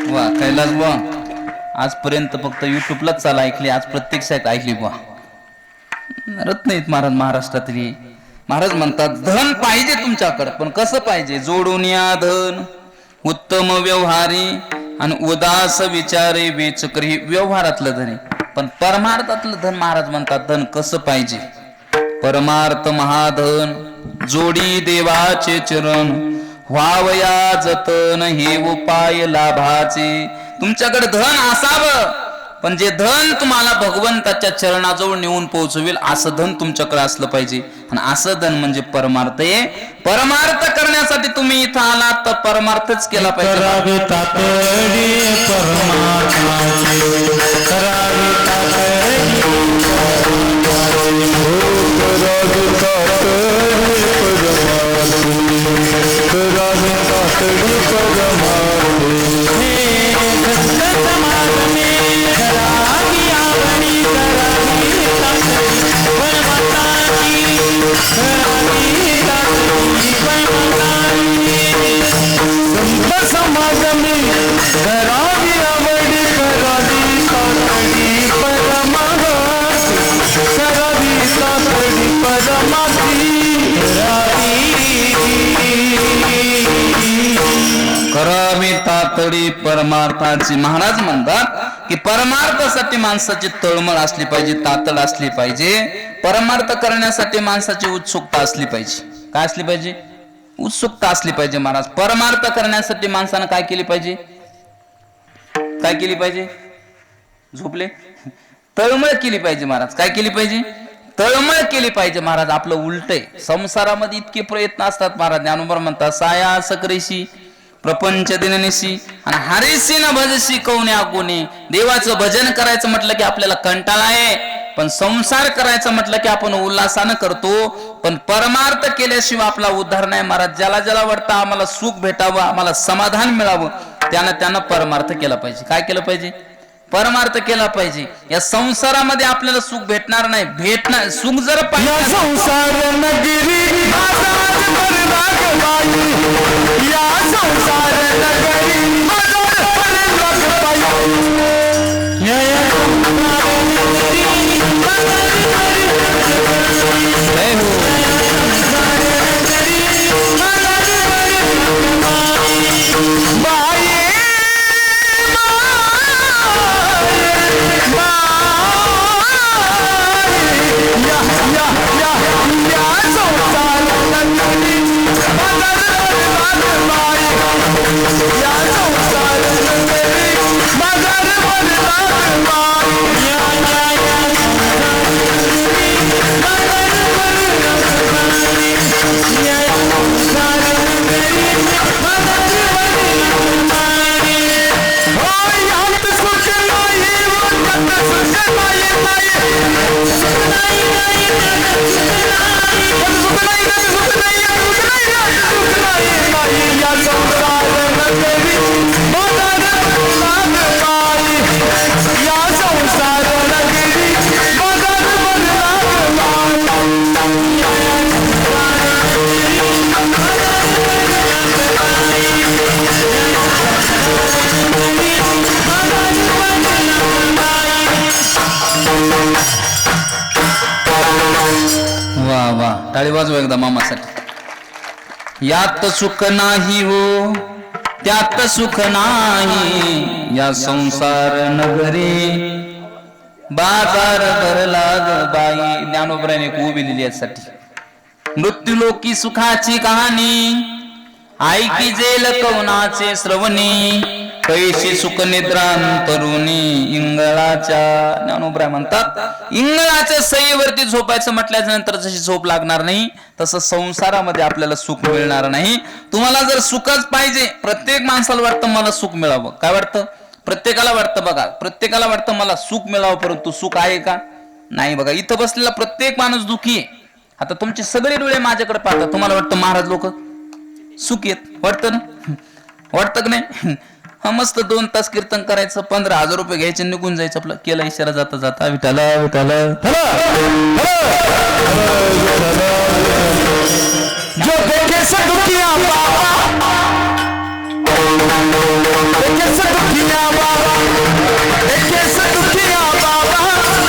वा कैलास बुवा आजपर्यंत फक्त युट्यूबलाच चाल ऐकली, आज प्रत्यक्षात ऐकली बुवा. रत्न आहेत महाराज महाराष्ट्रातली. महाराज म्हणतात धन पाहिजे तुमच्याकडे, पण कसं पाहिजे? जोडून या धन उत्तम व्यवहारी आणि उदास विचारे वेचकरी. व्यवहारातलं धन आहे, पण परमार्थातलं धन महाराज म्हणतात धन कसं पाहिजे? परमार्थ महाधन जोडी देवाचे चरण व्हावया जतन हे उपाय लाभाचे. तुमच्याकडे धन असावं, पण जे धन तुम्हाला भगवंताच्या चरणाजवळ नेऊन पोहोचवेल असं धन तुमच्याकडे असलं पाहिजे. आणि असं धन म्हणजे परमार्थ आहे. परमार्थ करण्यासाठी तुम्ही इथं आलात तर परमार्थच केला पाहिजे. करावी तातडी परमार्थाची. महाराज म्हणतात की परमार्थासाठी माणसाची तळमळ असली पाहिजे, तातड असली पाहिजे. परमार्थ करण्यासाठी माणसाची उत्सुकता असली पाहिजे. काय असली पाहिजे? उत्सुकता असली पाहिजे. महाराज परमार्थ करण्यासाठी माणसानं काय केली पाहिजे? काय केली पाहिजे? झोपले? तळमळ केली पाहिजे. महाराज काय केली पाहिजे? तळमळ केली पाहिजे. महाराज आपलं उलट आहे. संसारामध्ये इतके प्रयत्न असतात. महाराज ज्ञानोबा म्हणतात साया सकरेशी प्रपंच दिननिशी आणि हरीशी न भजशी कवन्या कोणी. देवाचं भजन करायचं म्हटलं की आपल्याला कंटाळा आहे, पण संसार करायचं म्हटलं की आपण उल्हासानं करतो. पण परमार्थ केल्याशिवाय आपला उद्धार नाही. महाराज ज्याला ज्याला वाटतं आम्हाला सुख भेटावं, आम्हाला समाधान मिळावं, त्यानं परमार्थ केला पाहिजे. काय केलं पाहिजे? परमार्थ केला पाहिजे. या संसारामध्ये आपल्याला सुख भेटणार नाही. भेटणार सुख जर पाहिजे संसार नगरी या संसार नगरी टाळी वाजवा एकदा मामासाठी. यात सुख नाही हो त्यात सुख नाही या संसार नगरी बाजार भरला ग बाई. ज्ञानोबराने उभी लिहिली यासाठी. मृत्यूलोकी सुखाची कहाणी ऐकी जेल कवनाचे श्रवणी कैशी सुख निद्रांतरुणी इंगळाच्या. ज्ञानोबराय म्हणतात इंगळाच्या सईवरती झोपायचं म्हटल्याच्या नंतर जशी झोप लागणार नाही तसं संसारामध्ये आपल्याला सुख मिळणार नाही. तुम्हाला जर सुखच पाहिजे, प्रत्येक माणसाला वाटतं मला सुख मिळावं. काय वाटतं? प्रत्येकाला वाटतं बघा, प्रत्येकाला वाटतं मला सुख मिळावं, परंतु सुख आहे का? नाही. बघा इथं बसलेला प्रत्येक माणूस दुःखी आहे. आता तुमचे सगळे डोळे माझ्याकडे पाहतात, तुम्हाला वाटतं महाराज लोक सुखी आहेत, वाटतं ना? वाटतं की नाही? हा मस्त 2 तास कीर्तन करायचं, 15,000 रुपये घ्यायचे, निघून जायचं आपलं. केला इशारा जाता जाता विठाला विठाला जो देखे से दुखिया बाबा, देखे से दुखिया बाबा, देखे से दुखिया बाबा,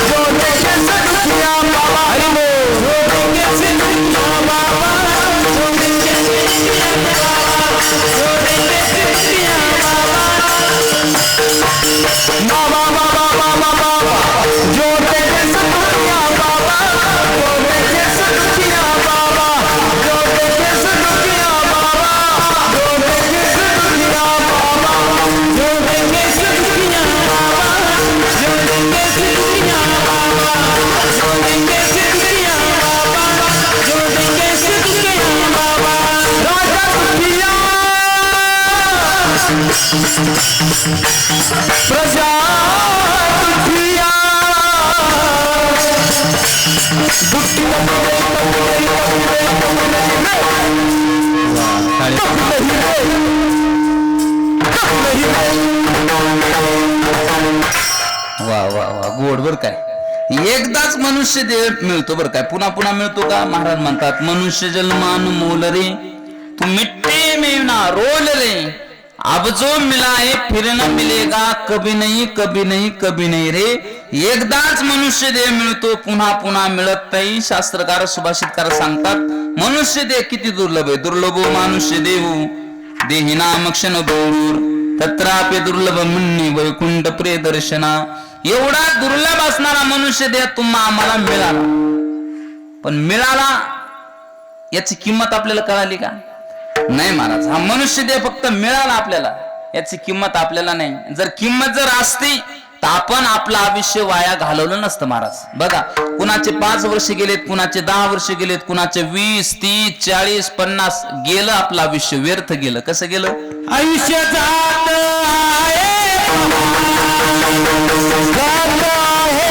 जो देखे से दुखिया बाबा, हरि बोल। जो देखे से दुखिया बाबा, जो देखे से दुखिया बाबा, जो देखे से दुखिया बाबा, बाबा बाबा बाबा, जो देखे से दुखिया बाबा, जो देखे से दुखिया बाबा, जो देखे से दुखिया बाबा, जो देखे से दुखिया बाबा, जो देखे से दुखिया बाबा, जो देखे से दुखिया बाबा, जो देखे से दुखिया बाबा, जो देखे से दुखिया बाबा, राजा दुखिया प्रजा दुखिया वा वा वा गोड बर काय. एकदाच मनुष्य देह मिळतो बर काय, पुन्हा पुन्हा मिळतो का? महाराज म्हणतात मनुष्य जन्मान मोल रे तू मिट्टी में ना रोल रे, अब जो मिला है फिर न मिलेगा कभी नहीं कभी नहीं कभी नहीं रे. एकदाच मनुष्य देह मिळतो, पुन्हा पुन्हा मिळत नाही. शास्त्रकार सुभाषितकार सांगतात मनुष्य देह किती दुर्लभ आहे. दुर्लभो मानुष्य देव देही नाम क्षण दूर तत्रापि दुर्लभ मुन्नी वैकुंठ प्रिय दर्शना. एवढा दुर्लभ असणारा मनुष्य देह तुम्हा आम्हाला मिळाला, पण मिळाला याची किंमत आपल्याला कळाली का? नाही महाराज. हा मनुष्य देह फक्त मिळाला आपल्याला, याची किंमत आपल्याला नाही. जर किंमत जर असती तर आपण आपलं आयुष्य वाया घालवलं नसतं महाराज. बघा कुणाचे 5 वर्ष गेलेत, कुणाचे 10 वर्ष गेलेत, कुणाचे 20, 30, 40, 50 गेलं आपलं आयुष्य, व्यर्थ गेलं. कसं गेलं? आयुष्य जात आहे जात आहे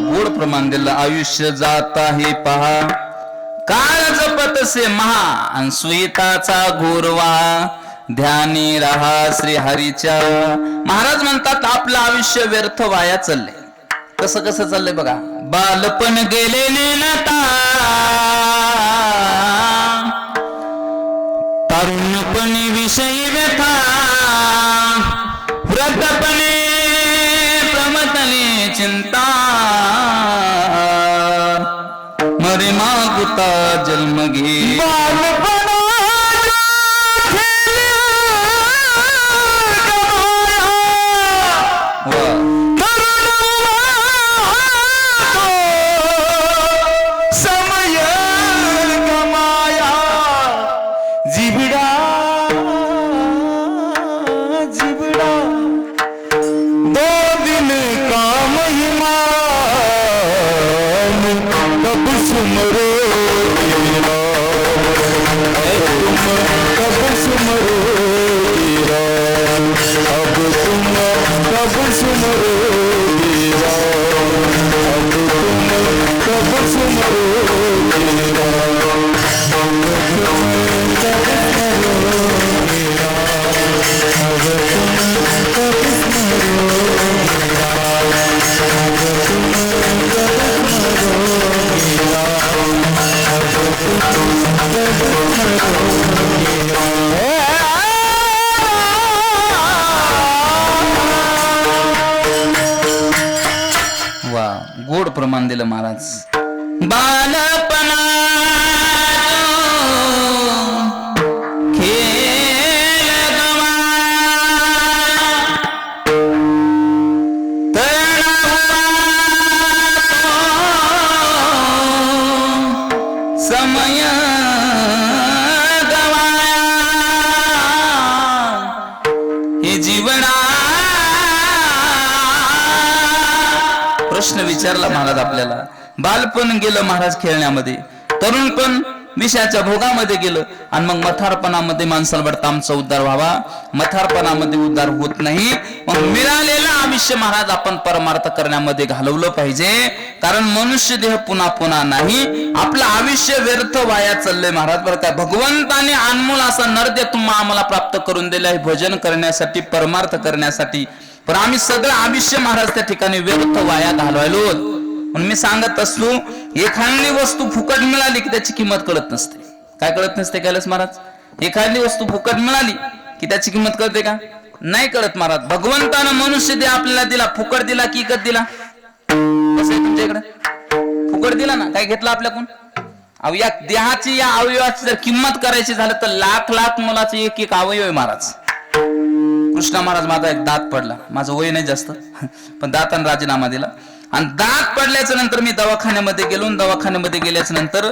गोड प्रमाण दिलं. आयुष्य जात आहे पहा काळ जपतसे महा सुईताचा गोरवा ध्यानी रहा श्री हरीच्या. महाराज म्हणतात आपलं आयुष्य व्यर्थ वाया चाललंय. कसं कसं चाललंय बघा. बालपण गेले नेनता तरुणपणी विषयी व्यथा वृद्धपणे प्रमतने चिंता मरे मागुता जन्म घे. समय गोड प्रमाण दिलं महाराज. बालपणा खेळ गवा समय गवाया हे जीवना. प्रश्न विचारला महाराज आपल्याला. बालपण गेलं महाराज खेळण्यामध्ये, तरुणपण विषयाच्या भोगामध्ये गेलं, आणि मग मथारपणामध्ये माणसाला वाटतं आमचा उद्धार व्हावा. मथारपणामध्ये उद्धार होत नाही. मग मिळालेलं आयुष्य महाराज आपण परमार्थ करण्यामध्ये घालवलं पाहिजे. कारण मनुष्य देह पुन्हा पुन्हा नाही. आपलं आयुष्य व्यर्थ वाया चाललंय महाराज बरं काय. भगवंताने अनमोल असा नरदेह तुम्हा आम्हाला प्राप्त करून दिला आहे भजन करण्यासाठी, परमार्थ करण्यासाठी. पण आम्ही सगळं आयुष्य महाराज त्या ठिकाणी व्यर्थ वाया घालवायलो. म्हणून मी सांगत असलो, एखादी वस्तू फुकट मिळाली की त्याची किंमत कळत नसते. काय कळत नसते कैलास महाराज? एखादी वस्तू फुकट मिळाली की त्याची किंमत कळते का? नाही कळत महाराज. भगवंतानं मनुष्य देह आपल्याला दिला, फुकट दिला की इकत दिला? कसं आहे तुमच्या इकडे? फुकट दिला ना. काय घेतलं आपल्याकडून? अहो या देहाची, या अवयवाची जर किंमत करायची झालं तर लाख लाख मुलाचे एक एक अवयव आहे महाराज. कृष्णा महाराज माझा एक दात पडला. माझं वय नाही जास्त, पण दातानं राजीनामा दिला. आणि दात पडल्याच्या नंतर मी दवाखान्यामध्ये गेलो. दवाखान्यामध्ये गेल्याच्या नंतर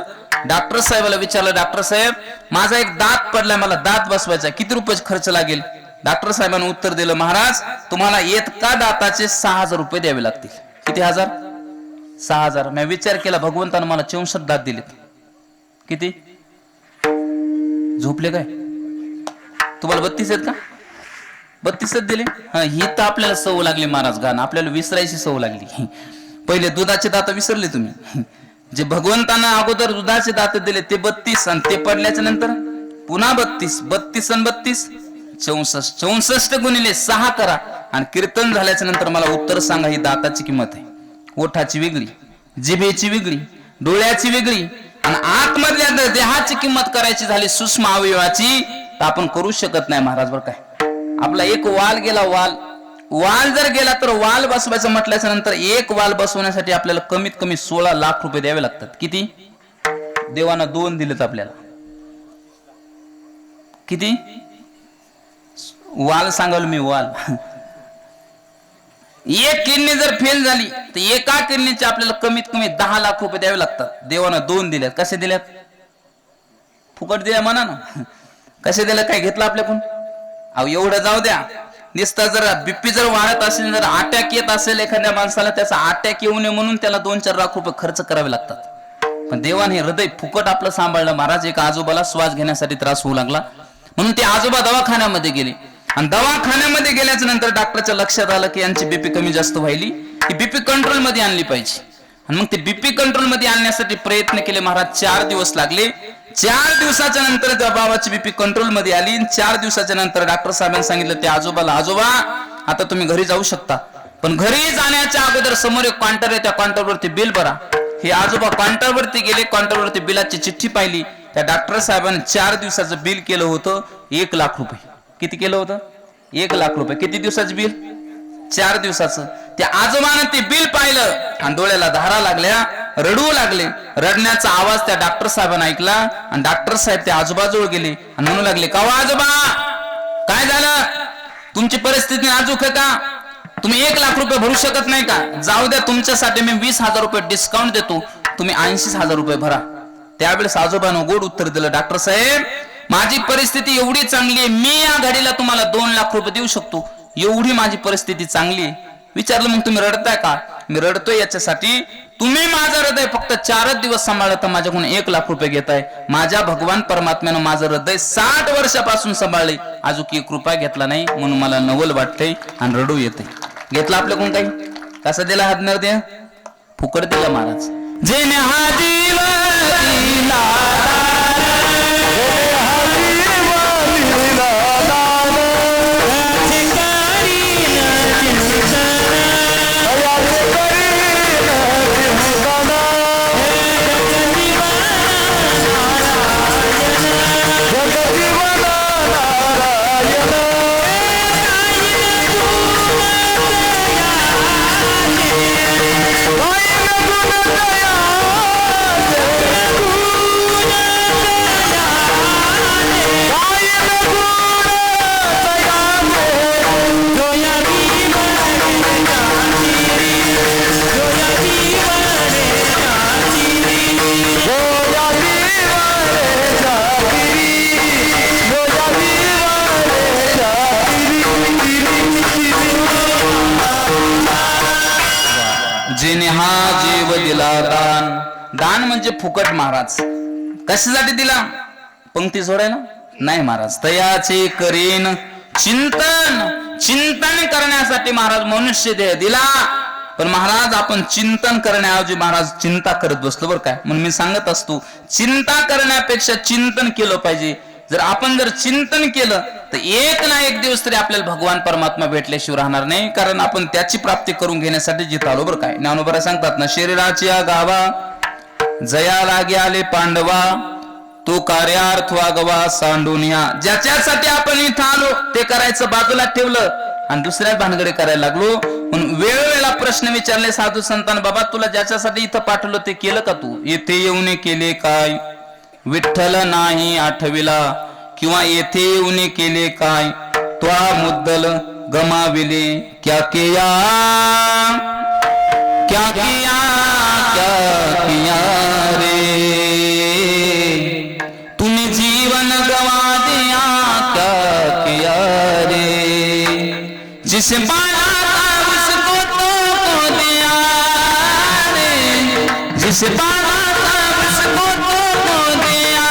डॉक्टर साहेबाला विचारलं, डॉक्टर साहेब माझा एक दात पडलाय, मला दात बसवायचा, किती रुपये खर्च लागेल? डॉक्टर साहेबांनी उत्तर दिलं, महाराज तुम्हाला एका दाताचे 6,000 रुपये द्यावे लागतील. किती हजार? 6,000. मी विचार केला, भगवंतानं मला 64 दात दिलेत. किती झोपले काय? तुम्हाला 32 आहेत का? 32च दिले. हा, ही तर आपल्याला सवय लागली महाराज गाणं, आपल्याला विसरायची सवय लागली. पहिले दुधाचे दात विसरले तुम्ही. जे भगवंतानं अगोदर दुधाचे दात दिले ते 32, आणि ते पडल्याच्या नंतर पुन्हा 32, 32 आणि 32 64. 64 गुणिले 6 करा, आणि कीर्तन झाल्याच्या नंतर मला उत्तर सांगा ही दाताची किंमत आहे. ओठाची वेगळी, जिभेची वेगळी, डोळ्याची वेगळी, आणि आतमधल्या देहाची किंमत करायची झाली सूक्ष्म अवयवाची तर आपण करू शकत नाही महाराज बरं काय. आपला एक वाल गेला, वाल जर गेला तर वाल बसवायचं म्हटल्याच्या नंतर एक वाल बसवण्यासाठी आपल्याला कमीत कमी 16 लाख रुपये द्यावे लागतात. किती? देवानं 2 दिलेत आपल्याला. किती वाल सांगाल मी? वाल एक किडनी जर फेल झाली तर एका किडनीचे आपल्याला कमीत कमी 10 लाख रुपये द्यावे लागतात. देवानं 2 दिल्यात. कसे दिल्यात? फुकट दिल्या म्हणा ना. कसे दिलं? काय घेतलं आपल्याकडून? अहो एवढं जाऊ द्या. निस्ता जर बीपी जर वाढत असेल, जर अटॅक येत असेल एखाद्या माणसाला, त्याचा अटॅक येऊ नये म्हणून त्याला 2-4 लाख रुपये खर्च करावे लागतात. पण देवाने हृदय फुकट आपलं सांभाळलं महाराज. एक आजोबाला श्वास घेण्यासाठी त्रास होऊ लागला म्हणून ते आजोबा दवाखान्यामध्ये गेले, आणि दवाखान्यामध्ये गेल्याच्या नंतर डॉक्टरच्या लक्षात आलं की यांची बीपी कमी जास्त व्हायली, ही बीपी कंट्रोल मध्ये आणली पाहिजे. आणि मग ते बीपी कंट्रोल मध्ये आणण्यासाठी प्रयत्न केले महाराज. 4 दिवस लागले. 4 दिवसाच्या नंतर त्या बाबाची बीपी कंट्रोल मध्ये आली. 4 दिवसाच्या नंतर डॉक्टर साहेबांनी सांगितलं त्या आजोबाला, आजोबा आता तुम्ही घरी जाऊ शकता, पण घरी जाण्याच्या अगोदर समोर एक काउंटर आहे, त्या काउंटरवरती बिल भरा. हे आजोबा काउंटरवरती गेले. काउंटरवरती बिलाची चिठ्ठी पाहिली. त्या डॉक्टर साहेबांनी 4 दिवसाचं बिल केलं होतं 1 लाख रुपये. किती केलं होतं? 1 लाख रुपये. किती दिवसाचं बिल? 4 दिवसाचं. त्या आजोबानं ते बिल पाहिलं आणि डोळ्याला धारा लागल्या, रडू लागले. रडण्याचा आवाज त्या डॉक्टर साहेबांना ऐकला, आणि डॉक्टर साहेब त्या आजोबाजवळ गेले आणि म्हणू लागले, का आजोबा काय झालं? तुमची परिस्थिती नाजूक आहे का? तुम्ही 1 लाख रुपये भरू शकत नाही का? जाऊ द्या, तुमच्यासाठी मी 20,000 रुपये डिस्काउंट देतो, तुम्ही 80,000 रुपये भरा. त्यावेळेस आजोबानं गोड उत्तर दिलं, डॉक्टर साहेब माझी परिस्थिती एवढी चांगली आहे, मी या घडीला तुम्हाला 2 लाख रुपये देऊ शकतो, एवढी माझी परिस्थिती चांगली आहे. विचारलं मग तुम्ही रडताय का? मी रडतोय याच्यासाठी तुम्ही माझं हृदय फक्त 4 दिवस सांभाळलं तर माझ्याकडून 1 लाख रुपये घेताय. माझ्या भगवान परमात्म्यानं माझं हृदय 60 वर्षापासून सांभाळले, अजून 1 रुपया घेतला नाही, म्हणून मला नवल वाटतंय आणि रडू येते. घेतला आपल्याकडून काही? कसा दिला हात नरदेह? फुकट दिला महाराज. जेने हा जीव दिला Why? जिने हा जीव दिला दान. दान म्हणजे फुकट महाराज. कशासाठी दिला? पंक्ती सोडायला नाही महाराज. तयाचे करीन चिंतन. चिंतन करण्यासाठी महाराज मनुष्य देह दिला. पण महाराज आपण चिंतन करण्याऐवजी महाराज चिंता करत बसलो बरं काय. म्हणून मी सांगत असतो चिंता करण्यापेक्षा चिंतन केलं पाहिजे. जर चिंतन केलं तर एक ना एक दिवस तरी आपल्याला भगवान परमात्मा भेटल्याशिवाय राहणार नाही. कारण आपण त्याची प्राप्ती करून घेण्यासाठी जिथं आलो बरं काय. ज्ञानोबा सांगतात ना, शरीराची गावा जया लागे आले पांडवा, तो कार्यार्थ वागवा सांडूनिया. ज्याच्यासाठी आपण इथं आलो ते करायचं बाजूला ठेवलं आणि दुसऱ्या भानगडे करायला लागलो. म्हणून वेळोवेळेला प्रश्न विचारले साधू संतांना, बाबा तुला ज्याच्यासाठी इथं पाठवलं ते केलं का तू? येथे येऊन केले काय? विठ्ठल नाही आठविला, किंवा येथे येऊन केले काय? त्वा मुद्दल गमाविले क्या किया, क्या किया, क्या किया रे. तूने जीवन गवा दिया क्या किया रे. जिसे पाया था उसको तो दिया रे. जिसे पाया था उसको तो दिया.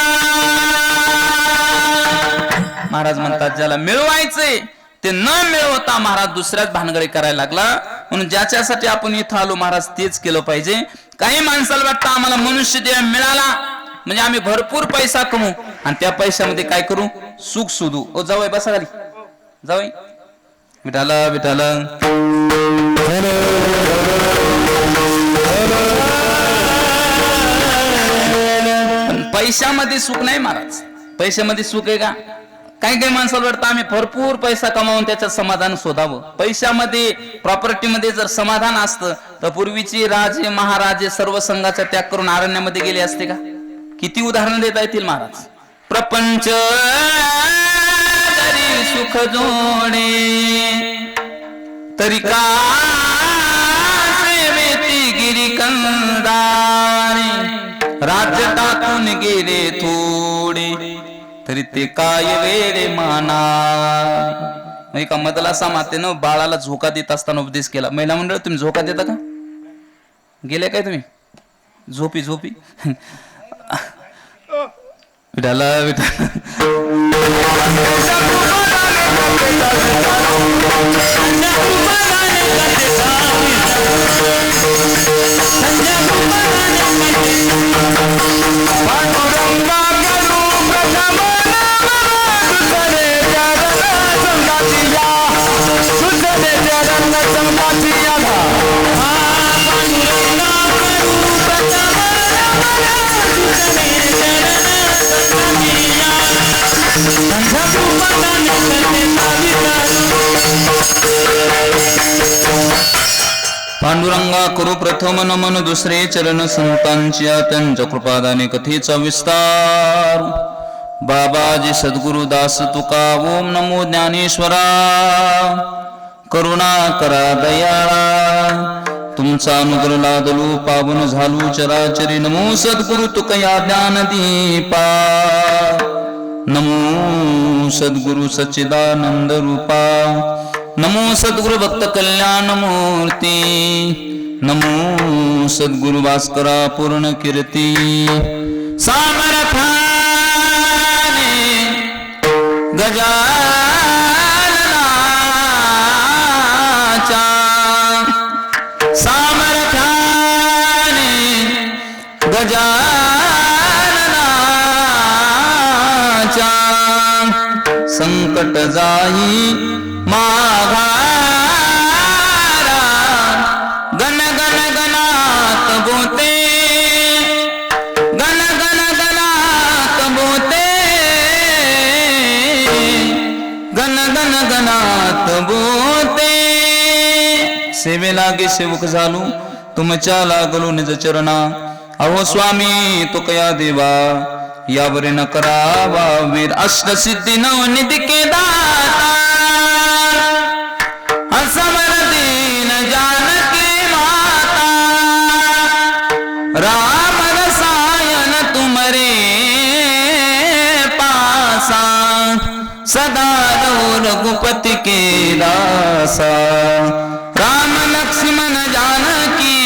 महाराज म्हणतात ज्याला मिळवायचे ते न मिळवता महाराज दुसऱ्याच भानगडी करायला लागला. म्हणून ज्याच्यासाठी आपण इथं आलो महाराज तेच केलं पाहिजे. काही माणसाला वाटतं आम्हाला मनुष्य देह मिळाला म्हणजे आम्ही भरपूर पैसा कमवू आणि त्या पैशामध्ये काय करू? सुख शोधू. ओ जावई बसा खाली, जावई विठाला विठाला. पण पैशामध्ये सुख नाही महाराज. पैशामध्ये सुख आहे का? काही काही माणसाला वाटतं आम्ही भरपूर पैसा कमावून त्याच्यात समाधान शोधावं. पैशामध्ये प्रॉपर्टीमध्ये जर समाधान असतं तर पूर्वीचे राजे महाराजे सर्व संघाचा त्याग करून अरण्यामध्ये गेले असते का? किती उदाहरण देता येतील महाराज. प्रपंच तरी सुख जोडे तरी का सेवेती गिरी कंदारी. राज्य टाकून गेले थोडे तरी ते काय वेळे माना. एका मधला मातेनं बाळाला झोका देत असताना उपदेश केला. महिला मंडळ तुम्ही झोका देता का? गेले काय तुम्ही? झोपी झोपी विठाला विठाला. पांडुरंगा करू प्रथम नमन दुसरे चरण संतांच्या त्यांच्या कृपादाने कथेचा विस्तार. बाबाजी सद्गुरु दास तुका ओम नमो ज्ञानेश्वरा. करुणा करा दयाळा तुमचा अनुग्रह लादलो पावन झालो चराचरी. नमो सद्गुरु तुकया ज्ञानदीपा. नमो सद्गुरु सच्चिदानंद रूपा. नमो सद्गुरु भक्त कल्याण मूर्ती. नमो सद्गुरु भास्करा पूर्ण कीर्ती. सामर्थ्याने गजाननाच्या सामर्थ्याने गजाननाच्या संकट जाई माघारा. गण गण गणात बोते गण गण गणात बोते गण गण गणात बोते. सेवे लागे सेवक झालो तुमच्या लागलो निज चरणा. अहो स्वामी तो कया देवा यावरे न करावा वीर. अष्ट सिद्धी नवनिधी के दाता असमर दीन जानकी माता. राम रसायन तुमरे पासा सदा रहो रघुपति के दासा. राम लक्ष्मण जानकी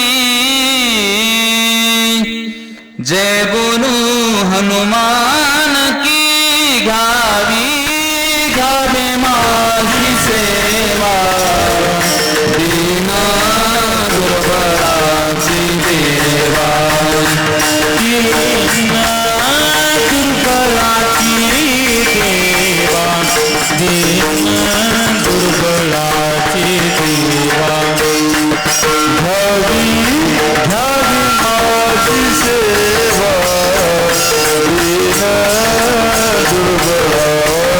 हनुमान की घ्यावी माझी सेवा दीन दुर्बलाची देवा दीन दुर्बलाची देवा दीन दुर्बलाची देवा घ्यावी माझी सेवा दीन दुर्बलाची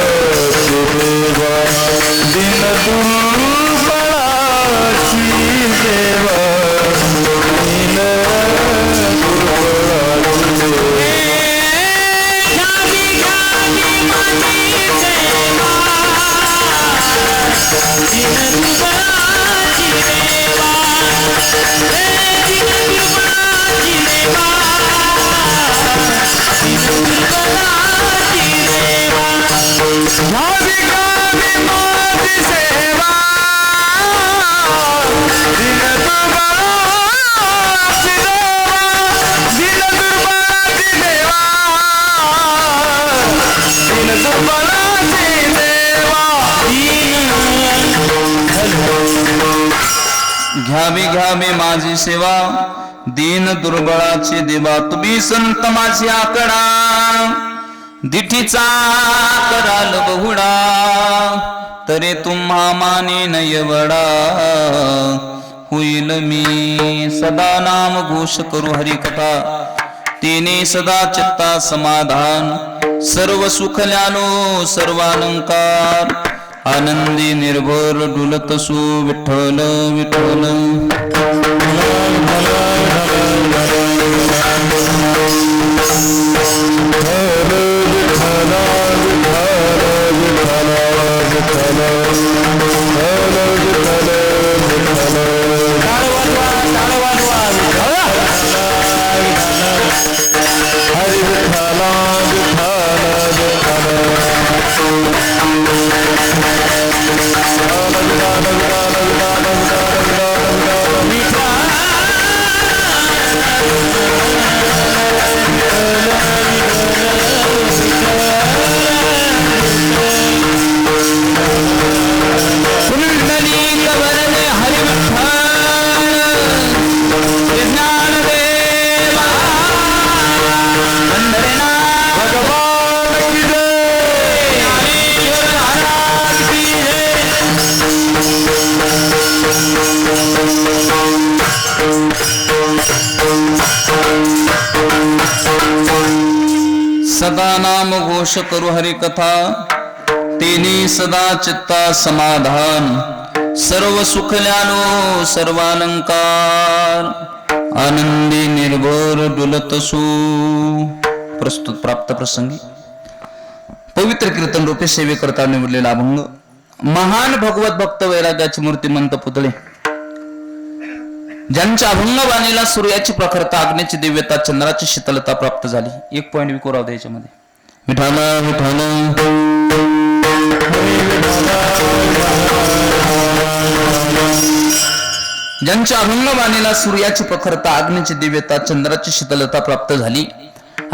देवा दीन दुर्बलाची देवा दीन दुर्बलाची घ्यावी माझी सेवा दीन दुर्बळाची देवा तुम्ही संत माझी आकडा दिठीचा कराल बहुडा तरी तुम्हा माने नयवडा होईल मी सदा नाम घोष करू हरिकथा तिने सदा चित्ता समाधान सर्व सुख ल्यालो सर्वालंकार आनंदी निर्भर डुलत सु विठ्ठल विठ्ठल सदा नाम घोष करू हरिकथा तिने सदा चित्ता समाधान सर्व सुख ल्यालो सर्वालंकार आनंदी निर्भर डुलत सु प्रस्तुत प्राप्त प्रसंगी पवित्र कीर्तन रूपे सेवे करता निवडलेला अभंग महान भगवत भक्त वैराग्याची मूर्तिमंत पुतळे ज्यांच्या अभंगवाणीला सूर्याची प्रखरता अग्नीची दिव्यता चंद्राची शीतलता प्राप्त झाली. एक पॉइंट विकोराव द्यायच्यामध्ये विठाल विठाल ज्यांच्या अभंगवाणीला सूर्याची प्रखरता अग्नीची दिव्यता चंद्राची शीतलता प्राप्त झाली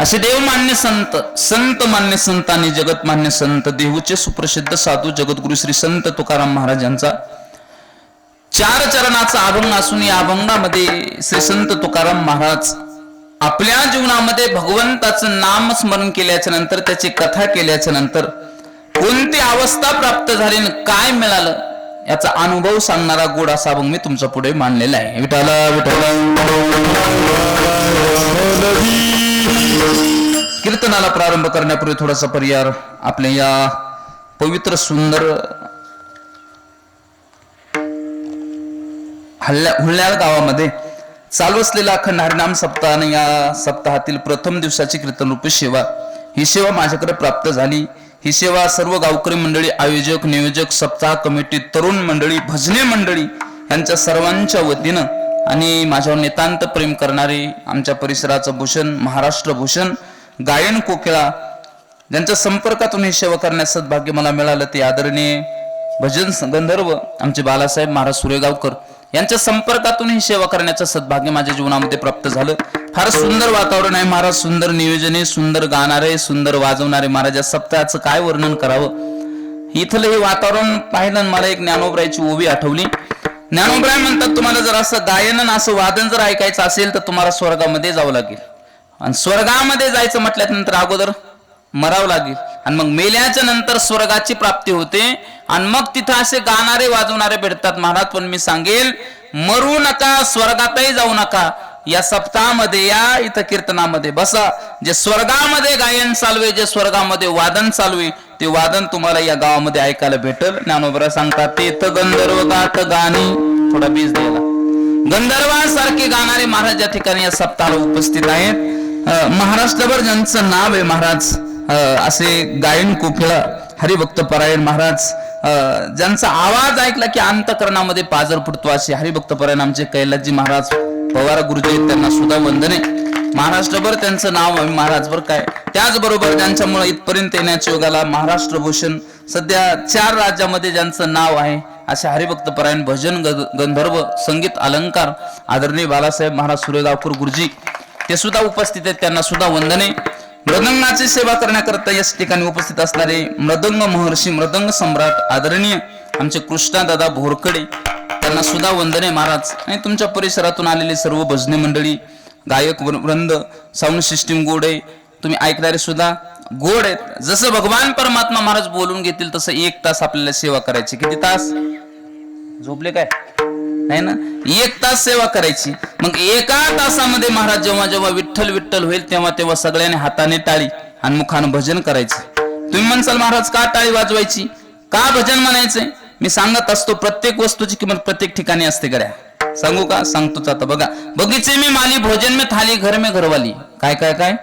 असे देवमान्य संत संत मान्य संतांनी जगत मान्य संत देहूचे सुप्रसिद्ध साधू जगद्गुरु श्री संत तुकाराम महाराज यांचा 4 चरणाचा अभंग असून या अभंगामध्ये श्री संत तुकाराम महाराज आपल्या जीवनामध्ये भगवंताचं नाम स्मरण केल्याच्या नंतर त्याची कथा केल्याच्या नंतर कोणती अवस्था प्राप्त झाली आणि काय मिळालं याचा अनुभव सांगणारा गोड असा अभंग मी तुमच्या पुढे मांडलेला आहे. विठाला विठाला कीर्तनाला प्रारंभ करण्यापूर्वी थोडासा परिहार आपल्या या पवित्र सुंदर हुल्ल्याळ गावामध्ये चालू असलेला अखंड हरिनाम सप्ताह आणि या सप्ताहातील प्रथम दिवसाची कीर्तन रूपी सेवा ही सेवा माझ्याकडे प्राप्त झाली. ही सेवा सर्व गावकरी मंडळी आयोजक नियोजक सप्ताह कमिटी तरुण मंडळी भजने मंडळी यांच्या सर्वांच्या वतीनं आणि माझ्यावर नितांत प्रेम करणारे आमच्या परिसराचं भूषण महाराष्ट्र भूषण गायन कोकिळा ज्यांच्या संपर्कातून ही सेवा करण्याचं सद्भाग्य मला मिळालं ते आदरणीय भजन गंधर्व आमचे बालासाहेब महाराज सुरेगावकर यांच्या संपर्कातून ही सेवा करण्याचं सद्भाग्य माझ्या जीवनामध्ये प्राप्त झालं. फार सुंदर वातावरण आहे महाराज, सुंदर नियोजन आहे, सुंदर गाणारे, सुंदर वाजवणारे महाराज. या सप्ताहाचं काय वर्णन करावं. इथलं हे वातावरण पाहिलं आणि मला एक ज्ञानोबरायची ओवी आठवली. ज्ञानोबराय म्हणतात तुम्हाला जर असं गायन आणि असं वादन जर ऐकायचं असेल तर तुम्हाला स्वर्गामध्ये जावं लागेल. आणि स्वर्गामध्ये जायचं म्हटल्यानंतर अगोदर मरावं लागेल आणि मग मेल्याच्या नंतर स्वर्गाची प्राप्ती होते आणि मग तिथं असे गाणारे वाजवणारे भेटतात महाराज. पण मी सांगेल मरू नका, स्वर्गातही जाऊ नका, या सप्ताहामध्ये या, इथं कीर्तनामध्ये बसा. जे स्वर्गामध्ये गायन चालू आहे, जे स्वर्गामध्ये वादन चालू आहे, ते वादन तुम्हाला या गावामध्ये ऐकायला भेटल. ज्ञानोबा सांगतात तेथ गंधर्व गात गाणी, थोडा बीज द्यायला, गंधर्वांसारखे गाणारे महाराज या ठिकाणी या सप्ताहाला उपस्थित आहेत. महाराष्ट्रभर ज्यांचं नाव आहे महाराज, असे गायन कुफळ हरिभक्त परायण महाराज, ज्यांचा आवाज ऐकला की अंतकरणामध्ये पाजर फुटतो, असे हरिभक्त परायण आमचे कैलासजी महाराज पवार गुरुजी आहेत, त्यांना सुद्धा वंदने. महाराष्ट्रभर त्यांचं नाव आहे महाराज बर काय. त्याचबरोबर ज्यांच्यामुळे इथपर्यंत येण्याच्या योगाला महाराष्ट्र भूषण सध्या 4 राज्यामध्ये ज्यांचं नाव आहे असे हरिभक्त परायण भजन गंधर्व संगीत अलंकार आदरणीय बालासाहेब महाराज सुरेगावकर गुरुजी ते सुद्धा उपस्थित आहेत, त्यांना सुद्धा वंदने. मृदंगाची सेवा करण्याकरता या ठिकाणी उपस्थित असणारे मृदंग महर्षी मृदंग सम्राट आदरणीय आमचे कृष्णादादा भोरकडे, त्यांना सुद्धा वंदने महाराज. आणि तुमच्या परिसरातून आलेले सर्व भजनी मंडळी, गायक वृंद, साऊंड सिस्टीम गोड आहे, तुम्ही ऐकणारे सुद्धा गोड आहेत. जसं भगवान परमात्मा महाराज बोलून घेतील तसं 1 तास आपल्याला सेवा करायची. किती तास? झोपले काय नाही ना? 1 तास सेवा करायची. मग 1 तासामध्ये महाराज जेव्हा जेव्हा विठ्ठल विठ्ठल होईल तेव्हा तेव्हा सगळ्यांनी हाताने टाळी आणि मुखानं भजन करायचं. तुम्ही म्हणसाल महाराज का टाळी वाजवायची, का भजन म्हणायचंय? मी सांगत असतो प्रत्येक वस्तूची किंमत प्रत्येक ठिकाणी असते गड्या. सांगू का? सांगतोच आता. बघा, बगीचे में माली भोजन में थाली घर में घरवाली. काय काय काय?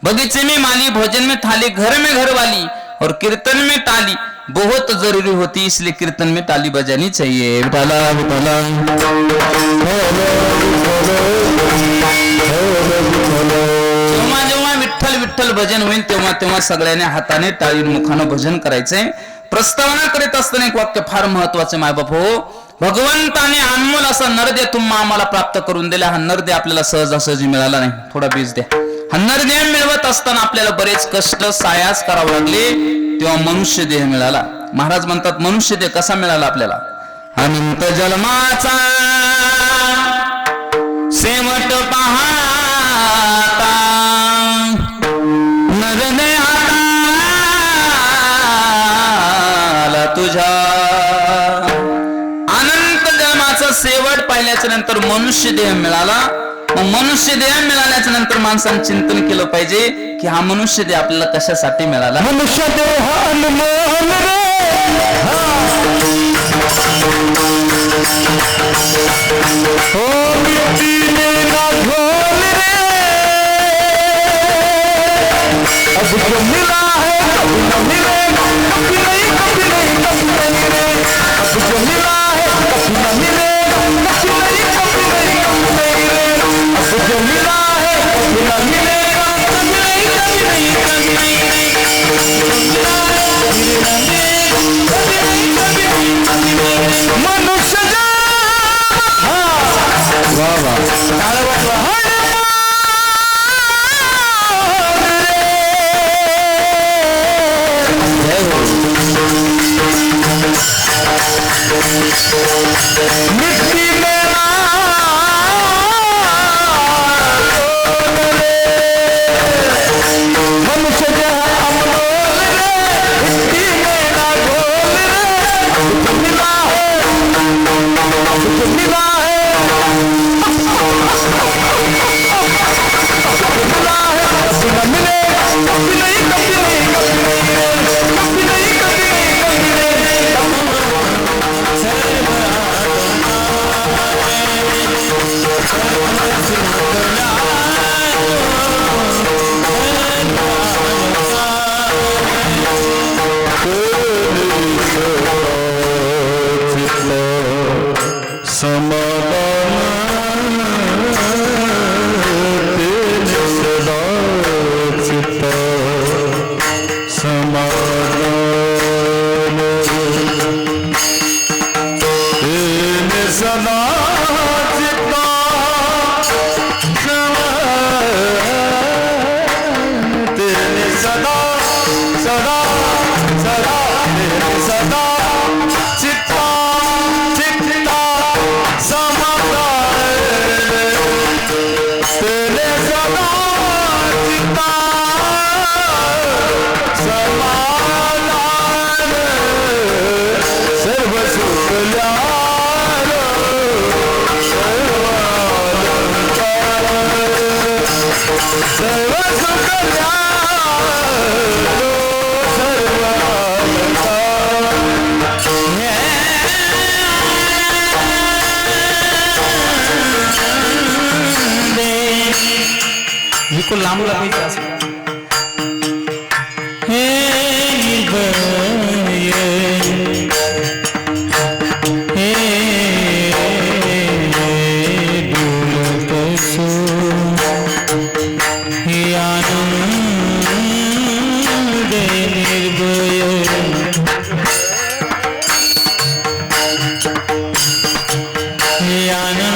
बगीचे में माली भोजन में थाली घर में घरवाली और कीर्तन में ताली बहुत जरूरी होती, इसलिए कीर्तन में ताली बजानी चाहिए. विठाला विठाला जेव्हा जेव्हा विठ्ठल विठ्ठल भजन होईल तेव्हा तेव्हा सगळ्यांनी हाताने टाळी मुखानं भजन करायचंय. प्रस्तावना करीत असताना एक वाक्य फार महत्वाचे मायबाप हो. भगवंताने अनमोल असा नरदे तुम्हा आम्हाला प्राप्त करून दिला. हा नरदे आपल्याला सहजासहजी मिळाला नाही. थोडा बीज द्या. हा नरदेह मिळवत असताना आपल्याला बरेच कष्ट सायास करावे लागले, तेव्हा मनुष्य देह मिळाला. महाराज म्हणतात मनुष्य देह कसा मिळाला आपल्याला? अनंत जन्माचा शेवट पाहता नरदेह तुझ्या. अनंत जन्माचा शेवट पाहिल्याच्या नंतर मनुष्य देह मिळाला. मग मनुष्य देह मिळाल्याच्या नंतर माणसाने चिंतन केलं पाहिजे की हा मनुष्य देह आपल्याला कशासाठी मिळाला. मनुष्य देह अनमोल रे, हो मिट्टीने ना घोल रे, अब जो मिला है कभी न मिलेगा, कभी नहीं कभी नहीं कभी नहीं रे. अब जो मिला है कभी न मिलेगा, कभी नहीं कभी नहीं कभी नहीं रे. अब जो मिला है कभी न मिलेगा, कभी नहीं कभी नहीं कभी नहीं रे. मनुष्य वाह वाह मिट्टी मेरा मनुष्य जो है अमलोल रे, मिट्टी मेरा गोल रे. अब तो मिला है, अब तो मिला है, अब तो मिला है, कभी न मिलेगा, कभी नहीं कभी नहीं कभी नहीं रे, कभी नहीं कभी नहीं कभी नहीं रे. सदा चिता बिलकुल लांबला पाहिजे असं हे निर्भय हे डोलत सो हे आनंद निर्भय हे आनंद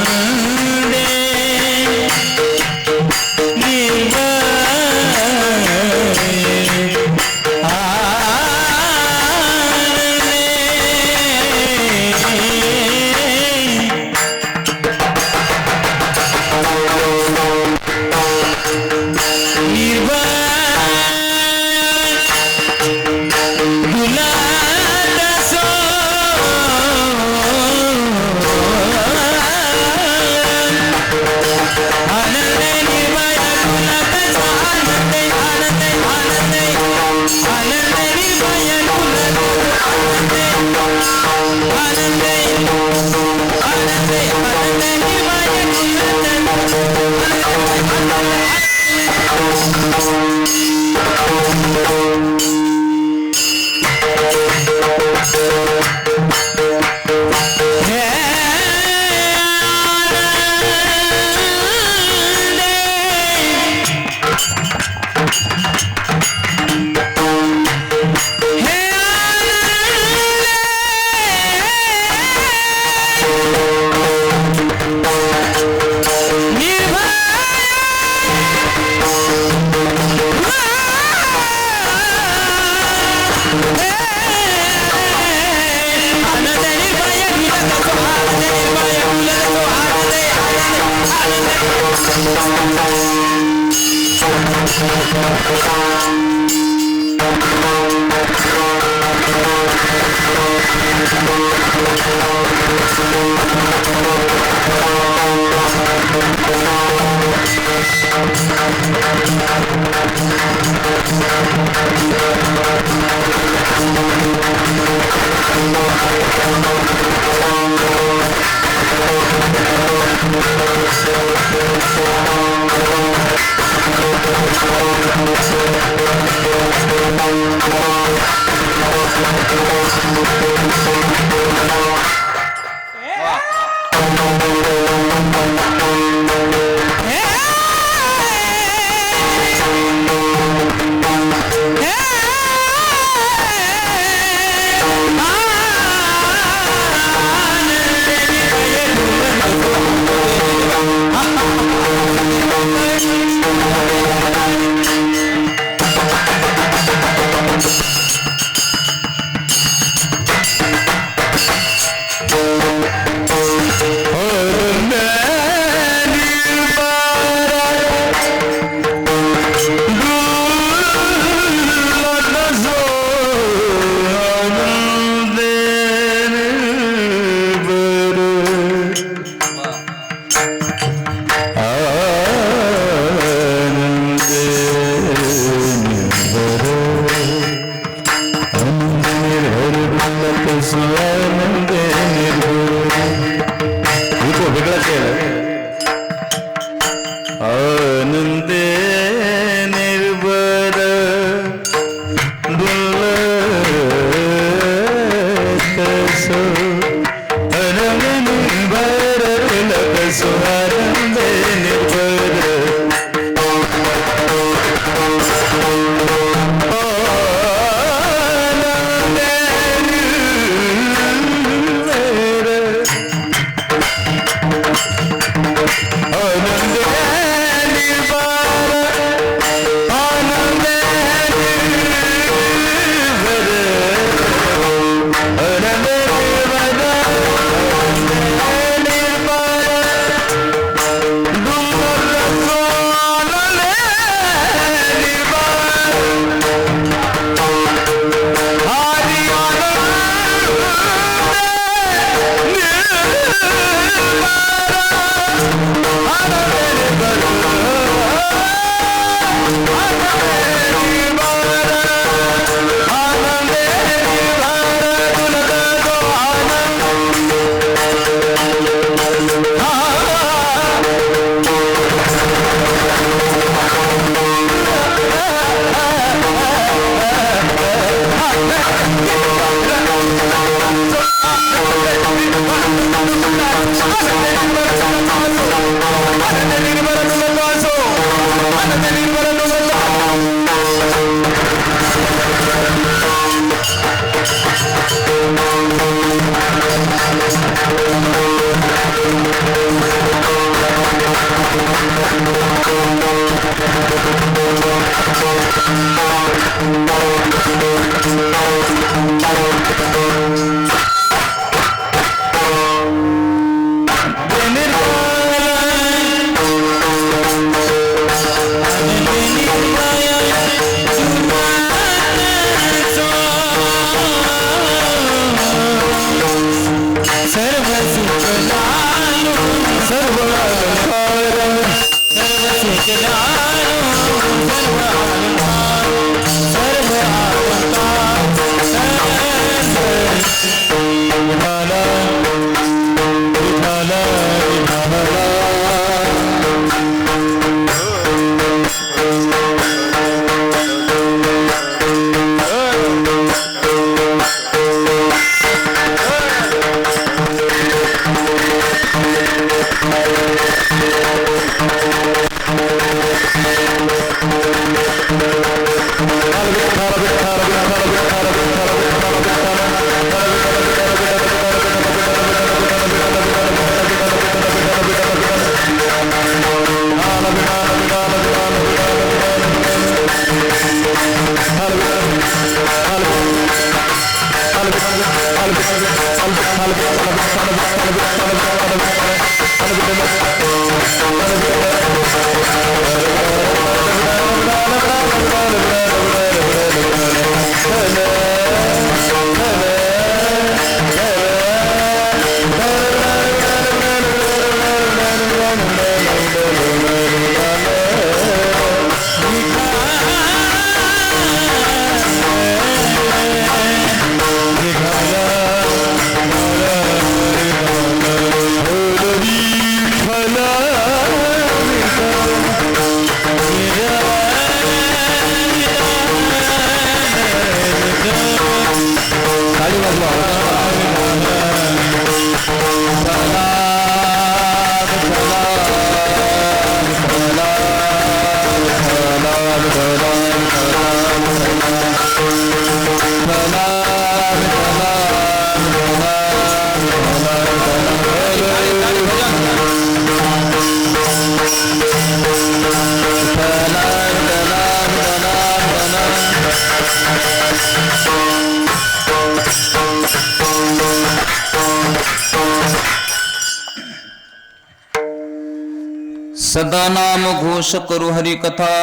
सदा नाम घोष करू हरी कथा,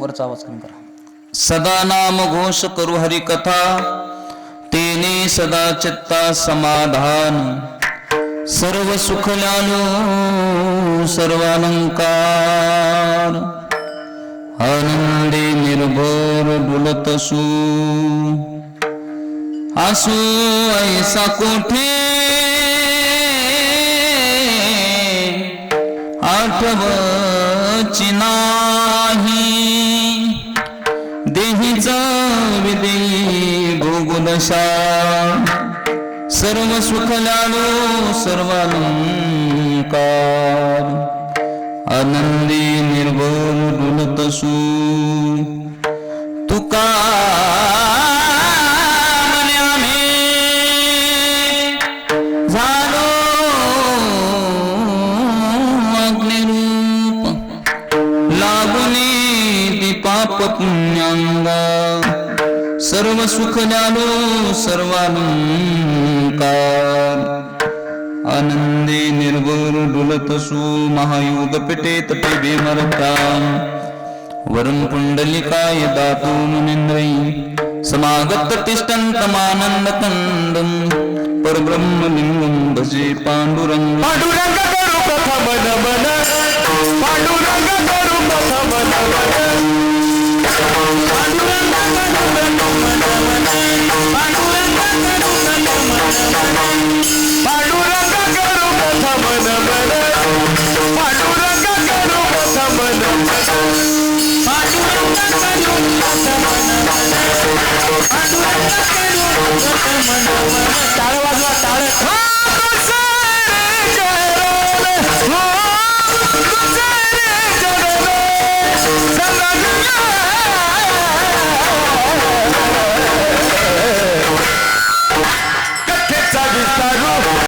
वरचा आवाज कमी करा. सदा नाम घोष करू हरी कथा, तेने सदा चित्ता समाधान. सर्व सुख ल्यालो सर्वालंकार, आनंदे निर्भर डुलतसू. आसू ऐसा कोठे आठवची नाही. देहीचा विदेही भोगदशा, सर्व सुख ल्यालो सर्वालंकार. आनंदी निर्भर डुलतसू. तुका म्हणे आम्ही झालो अग्निरूप, लागुनी दीपाप पुण्यांगा. सर्व सुख ल्यालो सर्वालंकार. आनंदी निर्भर डुलतसू. महायोग पेटे तटे बेमरता, वरुण पुंडलिकाय दातु मुनींद्रै. समागत तिष्ठन्तमानंद कंदं, परब्रह्मलिंगं भजे पांडुरंग. पांडुरंग करू कथा मन मन, पांडुरंग करू कथा मन मन. पांडुरंग करू कथा मन मन, पांडुरंग करू कथा मन मन. पांडुरंग करू कथा मन मन, पांडुरंग करू कथा मन मन. पांडुरंग करू कथा मन मन, पांडुरंग करू कथा मन मन. टाळ वाजवा टाळ.